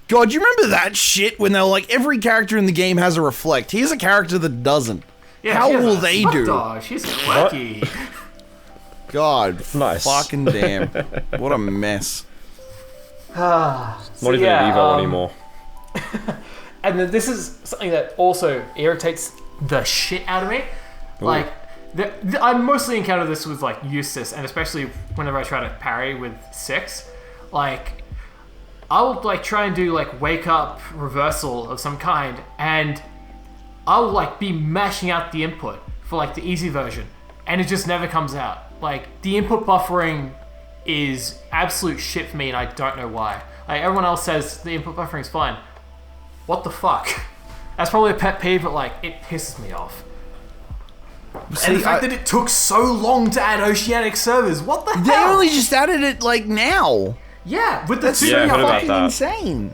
God, you remember that shit when they're like every character in the game has a reflect. Here's a character that doesn't. Yeah, how will they do? Dodge. He's quirky. God, Nice. fucking damn. What a mess. Not even an Evo anymore. And then this is something that also irritates the shit out of me. Ooh. Like, I mostly encounter this with, like, Eustace, and especially whenever I try to parry with 6. Like, I'll, like, try and do, like, wake up reversal of some kind, and I'll, like, be mashing out the input for, like, the easy version, and it just never comes out. Like, the input buffering is absolute shit for me, and I don't know why. Like, everyone else says the input buffering is fine. What the fuck? That's probably a pet peeve, but, like, it pisses me off. And the fact that it took so long to add Oceanic servers, what the hell? They only just added it like now. Yeah, with the That's two Yeah, I heard about fucking that. insane.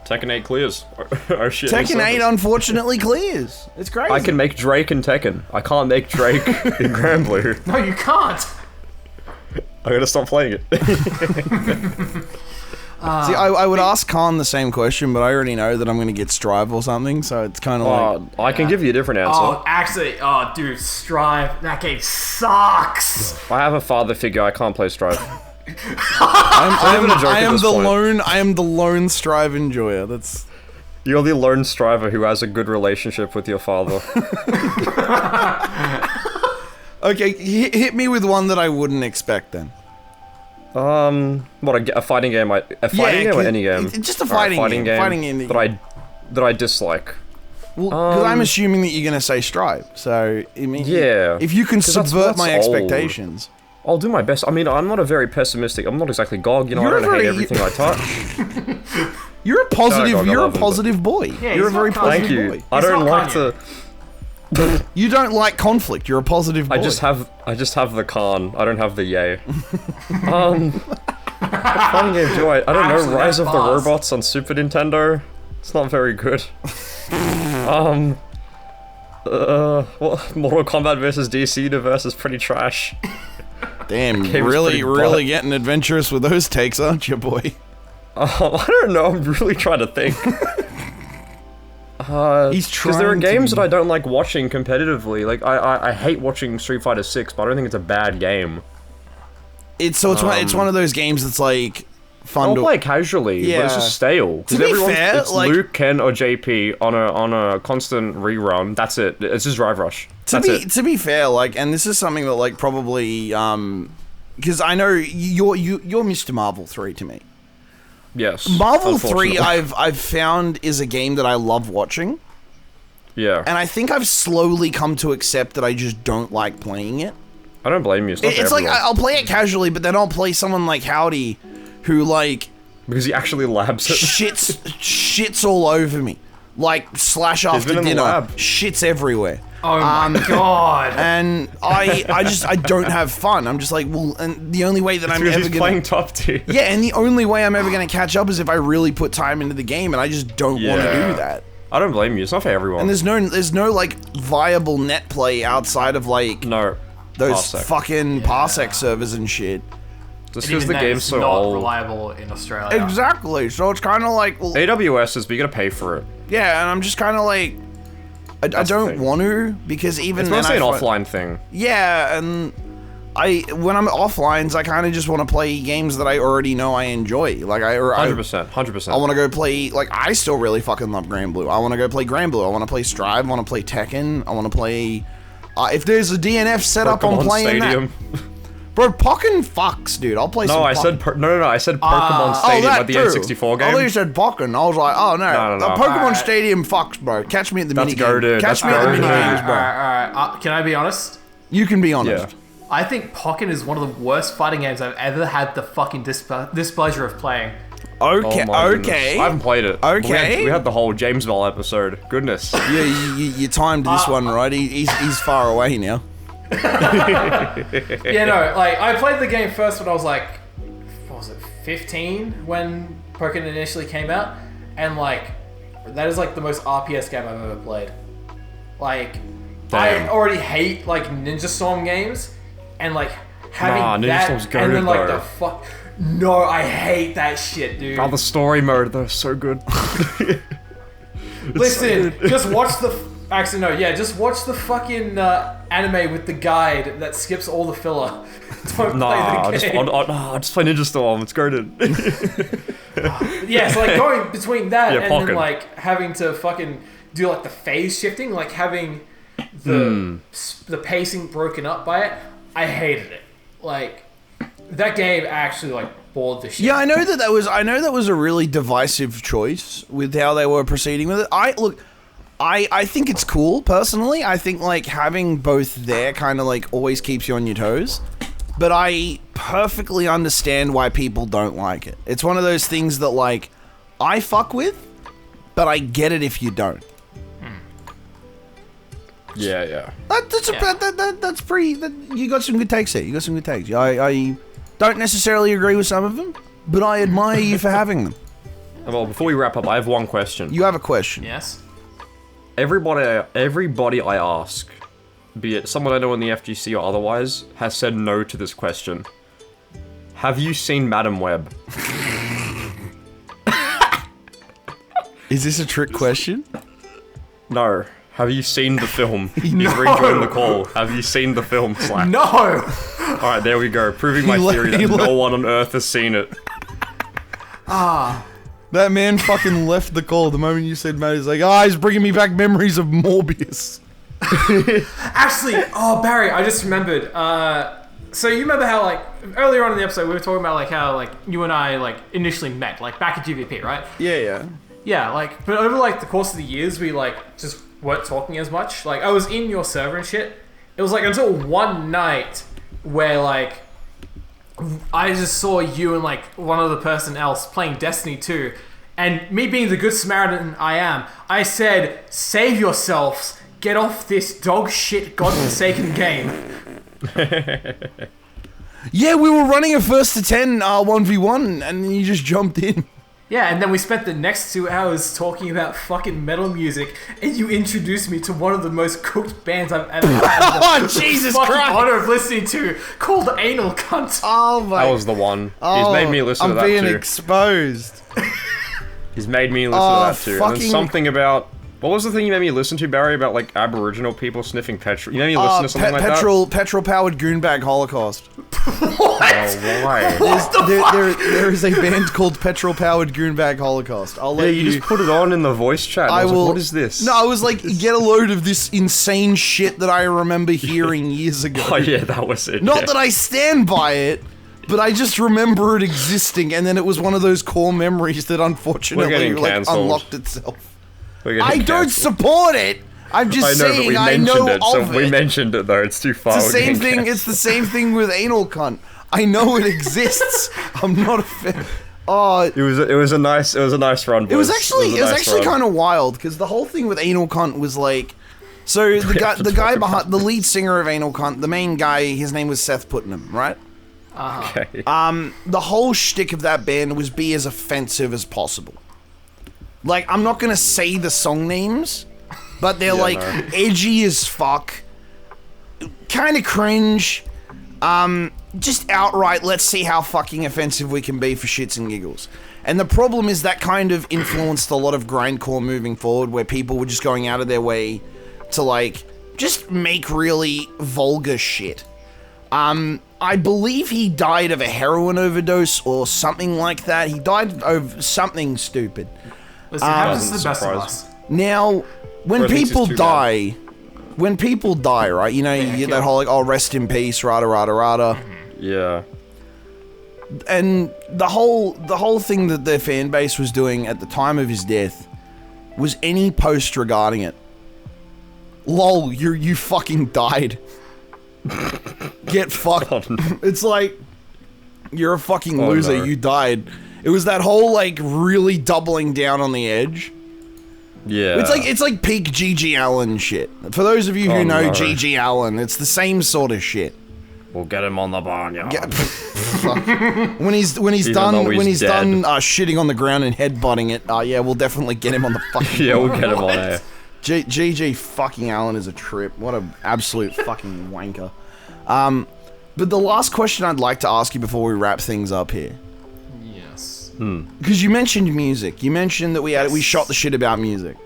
Tekken 8 clears. Oh shit. Tekken 8 unfortunately clears. It's crazy. I can make Drake in Tekken. I can't make Drake in Grand Blue. No, you can't. I gotta stop playing it. See, I would ask Khan the same question, but I already know that I'm going to get Strive or something, so it's kind of like... I can give you a different answer. Oh, actually, dude, Strive, that game sucks. I have a father figure, I can't play Strive. I am the lone Strive enjoyer. That's... You're the lone striver who has a good relationship with your father. Okay, hit me with one that I wouldn't expect then. What, a fighting game? A fighting game or any game? Just a fighting game. Fighting game that I dislike. Well, because I'm assuming that you're going to say Strive, so I mean, yeah. If you can subvert my expectations, I'll do my best. I mean, I'm not a very pessimistic. I'm not exactly GOG. You know, I don't hate everything I touch. You're a positive. You're a positive boy. Yeah, you're a very positive Thank you. boy. I don't like to. You don't like conflict. You're a positive boy. I just have the Khan. I don't have the yay. What fun game do I don't Actually, know. Rise that's of the boss. Robots on Super Nintendo. It's not very good. Mortal Kombat versus DC Universe is pretty trash. Damn, Game's really pretty getting adventurous with those takes, aren't you, boy? I don't know. I'm really trying to think. He's because there are trying to games be- that I don't like watching competitively. Like I hate watching Street Fighter 6, but I don't think it's a bad game. It's one of those games that's like fun I'll to play casually, but it's Yeah. just stale. To be fair, it's like- Luke, Ken, or JP on a constant rerun. That's it. It's just Drive Rush. That's it. To be fair, like, and this is something that like probably because I know you're Mr. Marvel 3 to me. Yes. Marvel 3 unfortunately. I've found is a game that I love watching, Yeah. and I think I've slowly come to accept that I just don't like playing it. I don't blame you. It's, not for It's like everyone. I'll play it casually, but then I'll play someone like Howdy, who like because he actually labs it. shits all over me, like Slash after been in the dinner, lab. shits everywhere. Oh my god. And I don't have fun. I'm just like, well, and the only way that I'm Because ever he's gonna playing top tier. yeah, and the only way I'm ever gonna catch up is if I really put time into the game, and I just don't want to Yeah. do that. I don't blame you. It's not for everyone. And there's no like viable net play outside of like no. those Parsec. fucking Parsec servers and shit. Just And because even the then, game's it's so not old. reliable in Australia. Exactly. So it's kind of like, well, AWS is, but you gotta pay for it. yeah, and I'm just kind of like, I the don't thing. want to because even It's then mostly an I fi- offline thing. Yeah, and when I'm offlines, I kind of just want to play games that I already know I enjoy. Like 100%. 100%. I want to go play, like, I still really fucking love Grand Blue. I want to go play Grand Blue. I want to play Strive. I want to play Tekken. I want to play... if there's a DNF set up, I'm Pokemon playing Stadium. that. Bro, Pokken fucks, dude. I'll play some No, I Pokken. said no. I said Pokemon Stadium that at the too. N64 I game. thought you said Pokken. I was like, oh no. No. Pokemon Alright. Stadium fucks, bro. Catch me at the That's minigame. goated. Catch That's me at the goated. minigames, bro. Alright. Can I be honest? You can be honest. Yeah. I think Pokken is one of the worst fighting games I've ever had the fucking displeasure of playing. Okay, Oh my goodness. okay. I haven't played it. Okay. We had the whole James Bell episode. Goodness. Yeah, you timed this one right. He's far away now. Yeah, no, like, I played the game first when I was like, what was it, 15 when Pokken initially came out, and like, that is like the most RPS game I've ever played. Like, Damn. I already hate like Ninja Storm games, and like having Nah, Ninja that, Storm's and then goated, like though. the fuck. No, I hate that shit, dude. Oh, the story mode, though, so good. Listen, just watch the. Actually, no, yeah, just watch the fucking anime with the guide that skips all the filler. Don't Nah, play the game. I'll just play Ninja Storm. It's goated. Yeah, so like going between that Yeah, and then Pokken. like having to fucking do like the phase shifting, like having the pacing broken up by it, I hated it. Like that game actually like bored the shit. Yeah, I know that was a really divisive choice with how they were proceeding with it. I think it's cool personally. I think like having both there kind of like always keeps you on your toes. But I perfectly understand why people don't like it. It's one of those things that like I fuck with, but I get it if you don't. Yeah. That's pretty. You got some good takes there. You got some good takes. I don't necessarily agree with some of them, but I admire you for having them. Well, before we wrap up, I have one question. You have a question. Yes. Everybody I ask, be it someone I know in the FGC or otherwise, has said no to this question. Have you seen Madam Web? Is this a trick question? No. Have you seen the film? He's rejoined the call. Have you seen the film, Slack? No! Alright, there we go. Proving my theory that no one on Earth has seen it. That man fucking left the call the moment you said Matt. He's like, he's bringing me back memories of Morbius. Actually, Barry, I just remembered. So you remember how, like, earlier on in the episode, we were talking about, like, how, like, you and I, like, initially met, like, back at GVP, right? Yeah. Yeah, like, but over, like, the course of the years, we, like, just weren't talking as much. Like, I was in your server and shit. It was, like, until one night where, like, I just saw you and, like, one other person else playing Destiny 2. And me being the good Samaritan I am, I said, save yourselves, get off this dog shit godforsaken game. Yeah, we were running a 1st to 10 1v1 and then you just jumped in. Yeah, and then we spent the next 2 hours talking about fucking metal music, and you introduced me to one of the most cooked bands I've ever had. Oh, Jesus fucking Christ! honor of listening to, called Anal Cunt. Oh my... That was the one. He's made me listen to that too. I'm being exposed. He's made me listen to that too. Fucking... And then something about... What was the thing you made me listen to, Barry, about, like, Aboriginal people sniffing petrol? You made me listen to something like that? Petrol-powered goonbag holocaust. What? Oh, why? There is a band called Petrol-powered goonbag holocaust. I'll let you just put it on in the voice chat. I was like, what is this? No, I was like, get a load of this insane shit that I remember hearing years ago. Oh, yeah, that was it. Not that I stand by it, but I just remember it existing, and then it was one of those core memories that unfortunately like unlocked itself. I don't support it. I'm just saying I know of it. We mentioned it though. It's too far. It's the same thing. It's the same thing with Anal Cunt. I know it exists. I'm not a fan. Oh, it was a nice run. Boys. It was actually kind of wild because the whole thing with Anal Cunt was like, so the guy behind the lead singer of Anal Cunt, the main guy, his name was Seth Putnam, right? Okay. The whole shtick of that band was be as offensive as possible. Like, I'm not gonna say the song names, but they're edgy as fuck, kind of cringe, just outright, let's see how fucking offensive we can be for shits and giggles. And the problem is that kind of influenced a lot of grindcore moving forward, where people were just going out of their way to, like, just make really vulgar shit. I believe he died of a heroin overdose or something like that. He died of something stupid. Listen, happens to the best of us. Now, when people die, right? You know, you get that whole like, oh, rest in peace, rada rada rada. Yeah. And the whole thing that their fan base was doing at the time of his death was any post regarding it. Lol, you fucking died. Get fucked. It's like, you're a fucking loser. No. You died. It was that whole, like, really doubling down on the edge. Yeah. It's like peak GG Allen shit. For those of you who know GG Allen, it's the same sort of shit. We'll get him on the Bahnyard. When he's done shitting on the ground and headbutting it, yeah, we'll definitely get him on the fucking Yeah, we'll get him on air. GG fucking Allen is a trip. What an absolute fucking wanker. But the last question I'd like to ask you before we wrap things up here. Because you mentioned music. You mentioned that we shot the shit about music.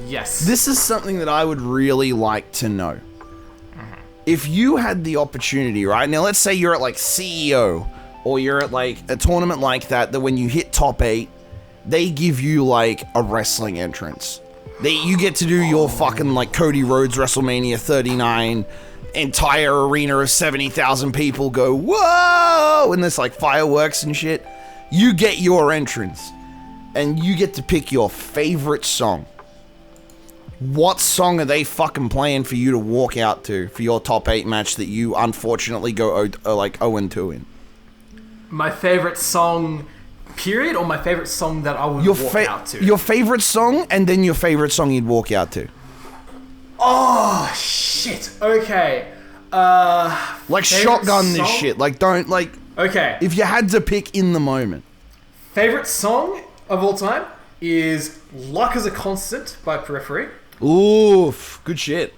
Yes. This is something that I would really like to know. If you had the opportunity, right? Now, let's say you're at, like, CEO, or you're at, like, a tournament like that when you hit top 8, they give you, like, a wrestling entrance. You get to do your fucking, like, Cody Rhodes WrestleMania 39, entire arena of 70,000 people go, whoa! And there's, like, fireworks and shit. You get your entrance, and you get to pick your favorite song. What song are they fucking playing for you to walk out to for your top 8 match that you unfortunately go like 0-2 in? My favorite song, period, or my favorite song that I would walk out to? Your favorite song, and then your favorite song you'd walk out to. Oh, shit. Okay. Like, shotgun this shit. Like, don't, like... Okay. If you had to pick in the moment. Favorite song? of all time is Luck is a Constant by Periphery. Oof, good shit.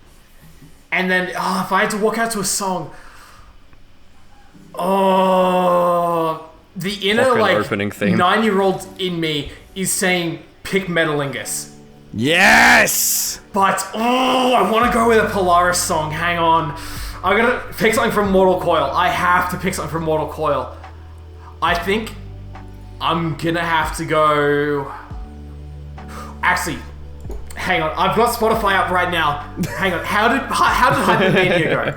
And then, if I had to walk out to a song, the inner, Fucking like, opening theme. 9-year-old in me is saying, pick Metalingus. Yes! But, I want to go with a Polaris song. Hang on. I'm going to pick something from Mortal Coil. I have to pick something from Mortal Coil. I think I'm going to have to go... Actually, hang on. I've got Spotify up right now. Hang on. How did Hypermania go?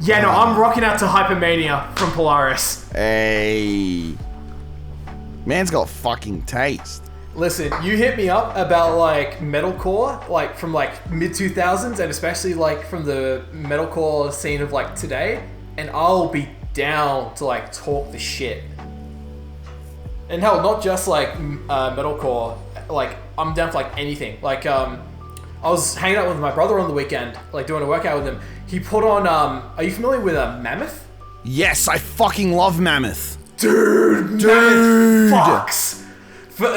Yeah, no, I'm rocking out to Hypermania from Polaris. Hey. Man's got fucking taste. Listen, you hit me up about, like, metalcore, like, from, like, mid-2000s, and especially, like, from the metalcore scene of, like, today, and I'll be down to, like, talk the shit. And hell, not just, like, metalcore, like, I'm down for, like, anything. Like, I was hanging out with my brother on the weekend, like, doing a workout with him. He put on, are you familiar with Mammoth? Yes, I fucking love Mammoth. Dude! Mammoth fucks! For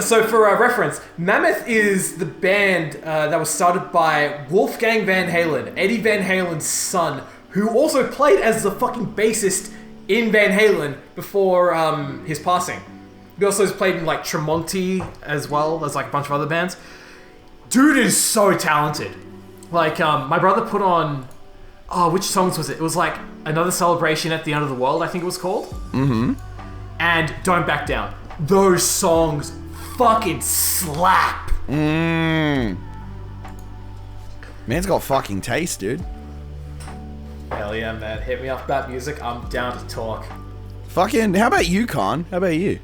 reference, Mammoth is the band that was started by Wolfgang Van Halen, Eddie Van Halen's son, who also played as the fucking bassist in Van Halen before his passing. He also has played in, like, Tremonti as well. There's, like, a bunch of other bands. Dude is so talented. Like, my brother put on... Oh, which songs was it? It was, like, Another Celebration at the End of the World, I think it was called. Mm-hmm. And Don't Back Down. Those songs fucking slap. Man's got fucking taste, dude. Hell yeah, man. Hit me up about music. I'm down to talk. Fucking, how about you, Khan? How about you?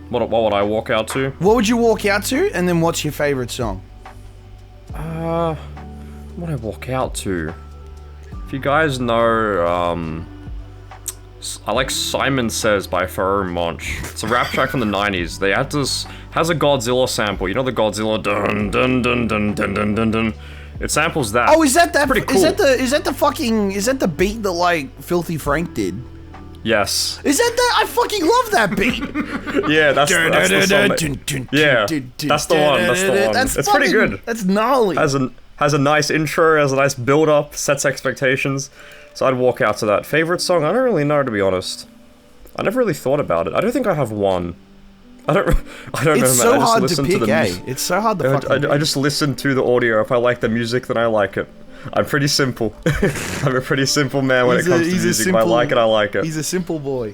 What would I walk out to? What would you walk out to, and then what's your favorite song? What would I walk out to? If you guys know, I like Simon Says by Pharoah Monch. It's a rap track from the 90s. They had this, has a Godzilla sample. You know the Godzilla dun dun dun dun dun dun dun dun. It samples that. Oh, is that pretty cool? Is that the beat that, like, Filthy Frank did? Yes. Is that I fucking love that beat. Yeah, that's the song. Yeah, that's the one. It's pretty good. That's gnarly. Has a nice intro, has a nice build up, sets expectations. So I'd walk out to that. Favorite song? I don't really know, to be honest. I never really thought about it. I don't think I have one. I don't know, man. It's so hard to pick, eh? It's so hard to fucking I just listen to the audio. If I like the music, then I like it. I'm pretty simple. I'm a pretty simple man when it comes to music. If I like it, I like it. He's a simple boy.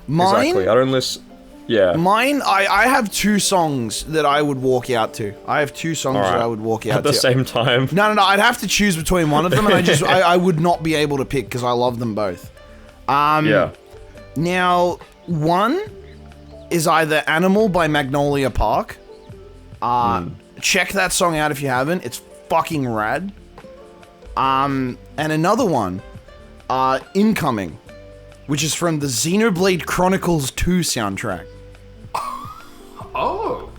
Mine? Exactly. I don't listen... Yeah. Mine, I have two songs that I would walk out to. I have two songs that I would walk out to. At the same time? No, I'd have to choose between one of them, and I would not be able to pick because I love them both. Yeah. Now, one is either Animal by Magnolia Park. Check that song out if you haven't. It's fucking rad. And another one, Incoming, which is from the Xenoblade Chronicles 2 soundtrack. Oh.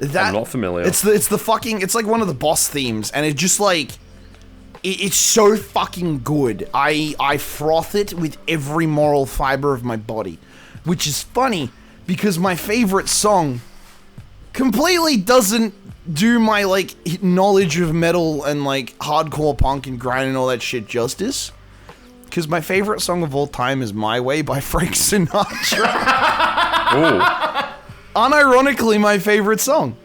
I'm not familiar. It's like one of the boss themes, and it just like it's so fucking good. I froth it with every moral fiber of my body, which is funny because my favorite song completely doesn't do my like knowledge of metal and like hardcore punk and grind and all that shit justice. Because my favorite song of all time is My Way by Frank Sinatra. Ooh. Unironically, my favorite song.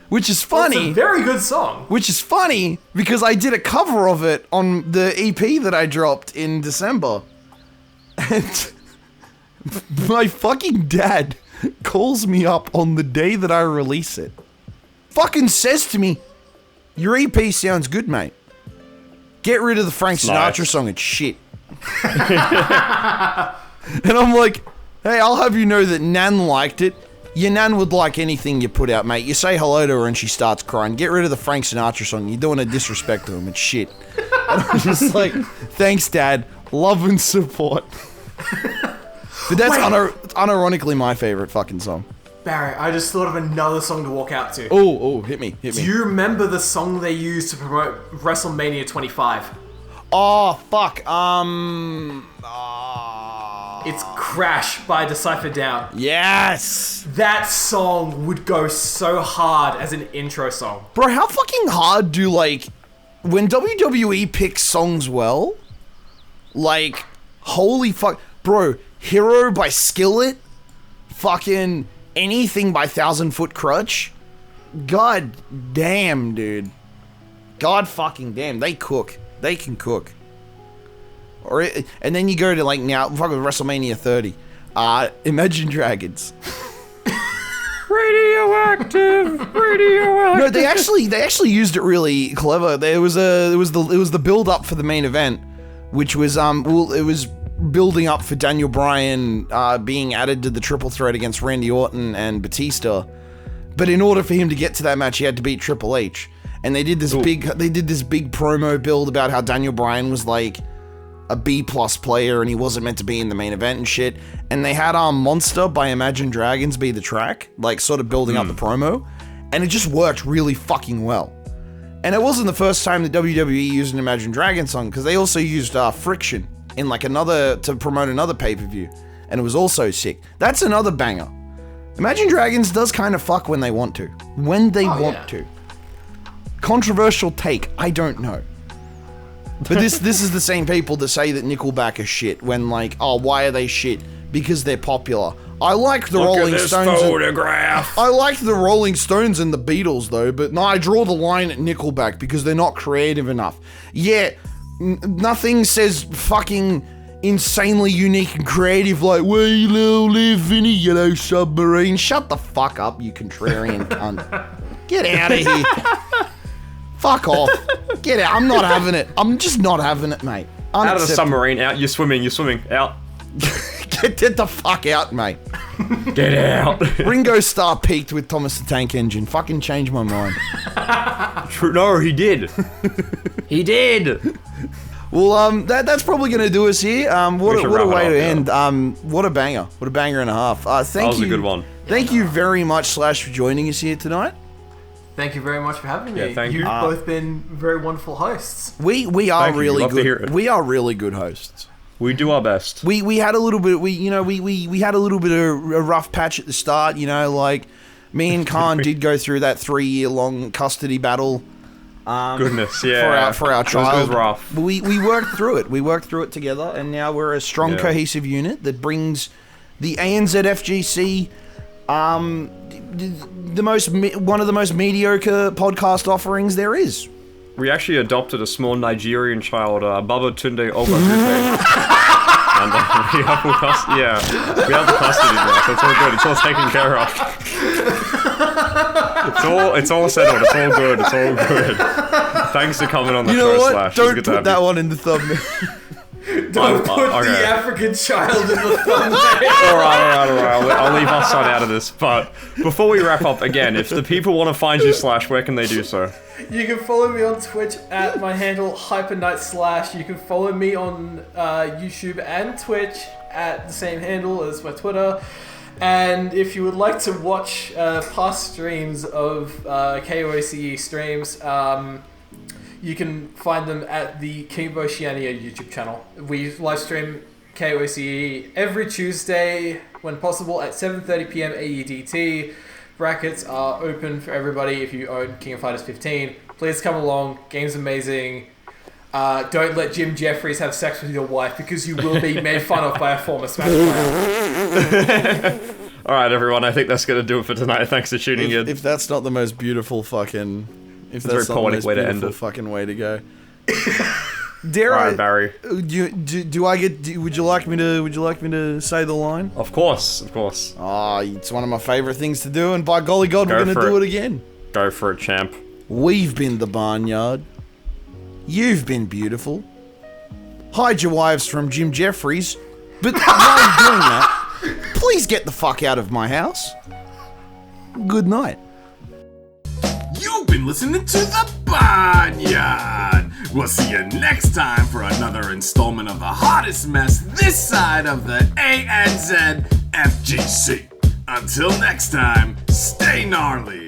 Which is funny. Well, it's a very good song. Which is funny because I did a cover of it on the EP that I dropped in December. And my fucking dad calls me up on the day that I release it. Fucking says to me, "Your EP sounds good, mate. Get rid of the Frank Sinatra song, it's shit." And I'm like, "Hey, I'll have you know that Nan liked it. Your Nan would like anything you put out, mate. You say hello to her and she starts crying. Get rid of the Frank Sinatra song. You're doing a disrespect to him. It's shit." And I'm just like, "Thanks, Dad. Love and support." But that's unironically my favorite fucking song. Barry, I just thought of another song to walk out to. Oh, hit me. Do you remember the song they used to promote WrestleMania 25? Oh, fuck. It's Crash by Decipher Down. Yes! That song would go so hard as an intro song. Bro, how fucking hard do, like, when WWE picks songs well, like, holy fuck. Bro, Hero by Skillet, fucking anything by 1,000 Foot Crutch. God damn, dude. God fucking damn. They cook. They can cook. And then you go to, like, now, fucking WrestleMania 30. Imagine Dragons. Radioactive. No, they actually used it really clever. It was the build up for the main event, which was it was building up for Daniel Bryan being added to the triple threat against Randy Orton and Batista. But in order for him to get to that match, he had to beat Triple H. And they did this big promo build about how Daniel Bryan was like a B+ player and he wasn't meant to be in the main event and shit. And they had Monster by Imagine Dragons be the track, like sort of building up the promo. And it just worked really fucking well. And it wasn't the first time that WWE used an Imagine Dragons song, because they also used Friction in like to promote another pay-per-view. And it was also sick. That's another banger. Imagine Dragons does kind of fuck when they want to. When they want to. Controversial take, I don't know. But this is the same people that say that Nickelback is shit when, like, oh, why are they shit? Because they're popular. I like the Rolling Stones. I like the Rolling Stones and the Beatles though, but no, I draw the line at Nickelback because they're not creative enough. Yeah, nothing says fucking insanely unique and creative like we live in a yellow submarine. Shut the fuck up, you contrarian cunt. Get out of here. Fuck off. Get out. I'm not having it. I'm just not having it, mate. Out of the submarine, out. You're swimming, out. Get the fuck out, mate. Get out. Ringo Starr peaked with Thomas the Tank Engine. Fucking changed my mind. True. No, he did. He did. Well, that's probably going to do us here. What a way to end. What a banger. What a banger and a half. Thank you. That was a good one. Thank you very much, Slash, for joining us here tonight. Thank you very much for having me. Yeah, thank you. You've both been very wonderful hosts. We are really good. We are really good hosts. We do our best. We had a little bit. We had a little bit of a rough patch at the start. You know, like me and Khan did go through that 3-year-long custody battle. Goodness, yeah. For our child. It was rough. But we worked through it. We worked through it together, and now we're a strong, cohesive unit that brings the ANZ FGC. One of the most mediocre podcast offerings there is. We actually adopted a small Nigerian child, Baba Tunde Obatute. And we have the custody now, so it's all good. It's all taken care of. It's all settled. It's all good. It's all good. Thanks for coming on the show, Slash. Don't put that one in the thumbnail. Don't put the African child in the thumbnail. Alright. I'll leave our son out of this. But before we wrap up, again, if the people want to find you, Slash, where can they do so? You can follow me on Twitch at my handle Hypernightslash. You can follow me on YouTube and Twitch at the same handle as my Twitter. And if you would like to watch past streams of KOACE streams, you can find them at the King of Oceania YouTube channel. We live stream KOACE every Tuesday, when possible, at 7:30 p.m. AEDT. Brackets are open for everybody if you own King of Fighters 15. Please come along. Game's amazing. Don't let Jeffries have sex with your wife, because you will be made fun of by a former Smash player. Alright, everyone. I think that's going to do it for tonight. Thanks for tuning in. If that's not the most beautiful fucking... If that's a very poetic way to end it. Fucking way to go. Alright, Barry. Would you like me to say the line? Of course. It's one of my favorite things to do, and by golly God, we're gonna do it again. Go for it, champ. We've been the Bahnyard. You've been beautiful. Hide your wives from Jim Jeffries, but while you're doing that, please get the fuck out of my house. Good night. You've been listening to the Bahnyard. We'll see you next time for another installment of the hottest mess this side of the ANZ FGC. Until next time, stay gnarly.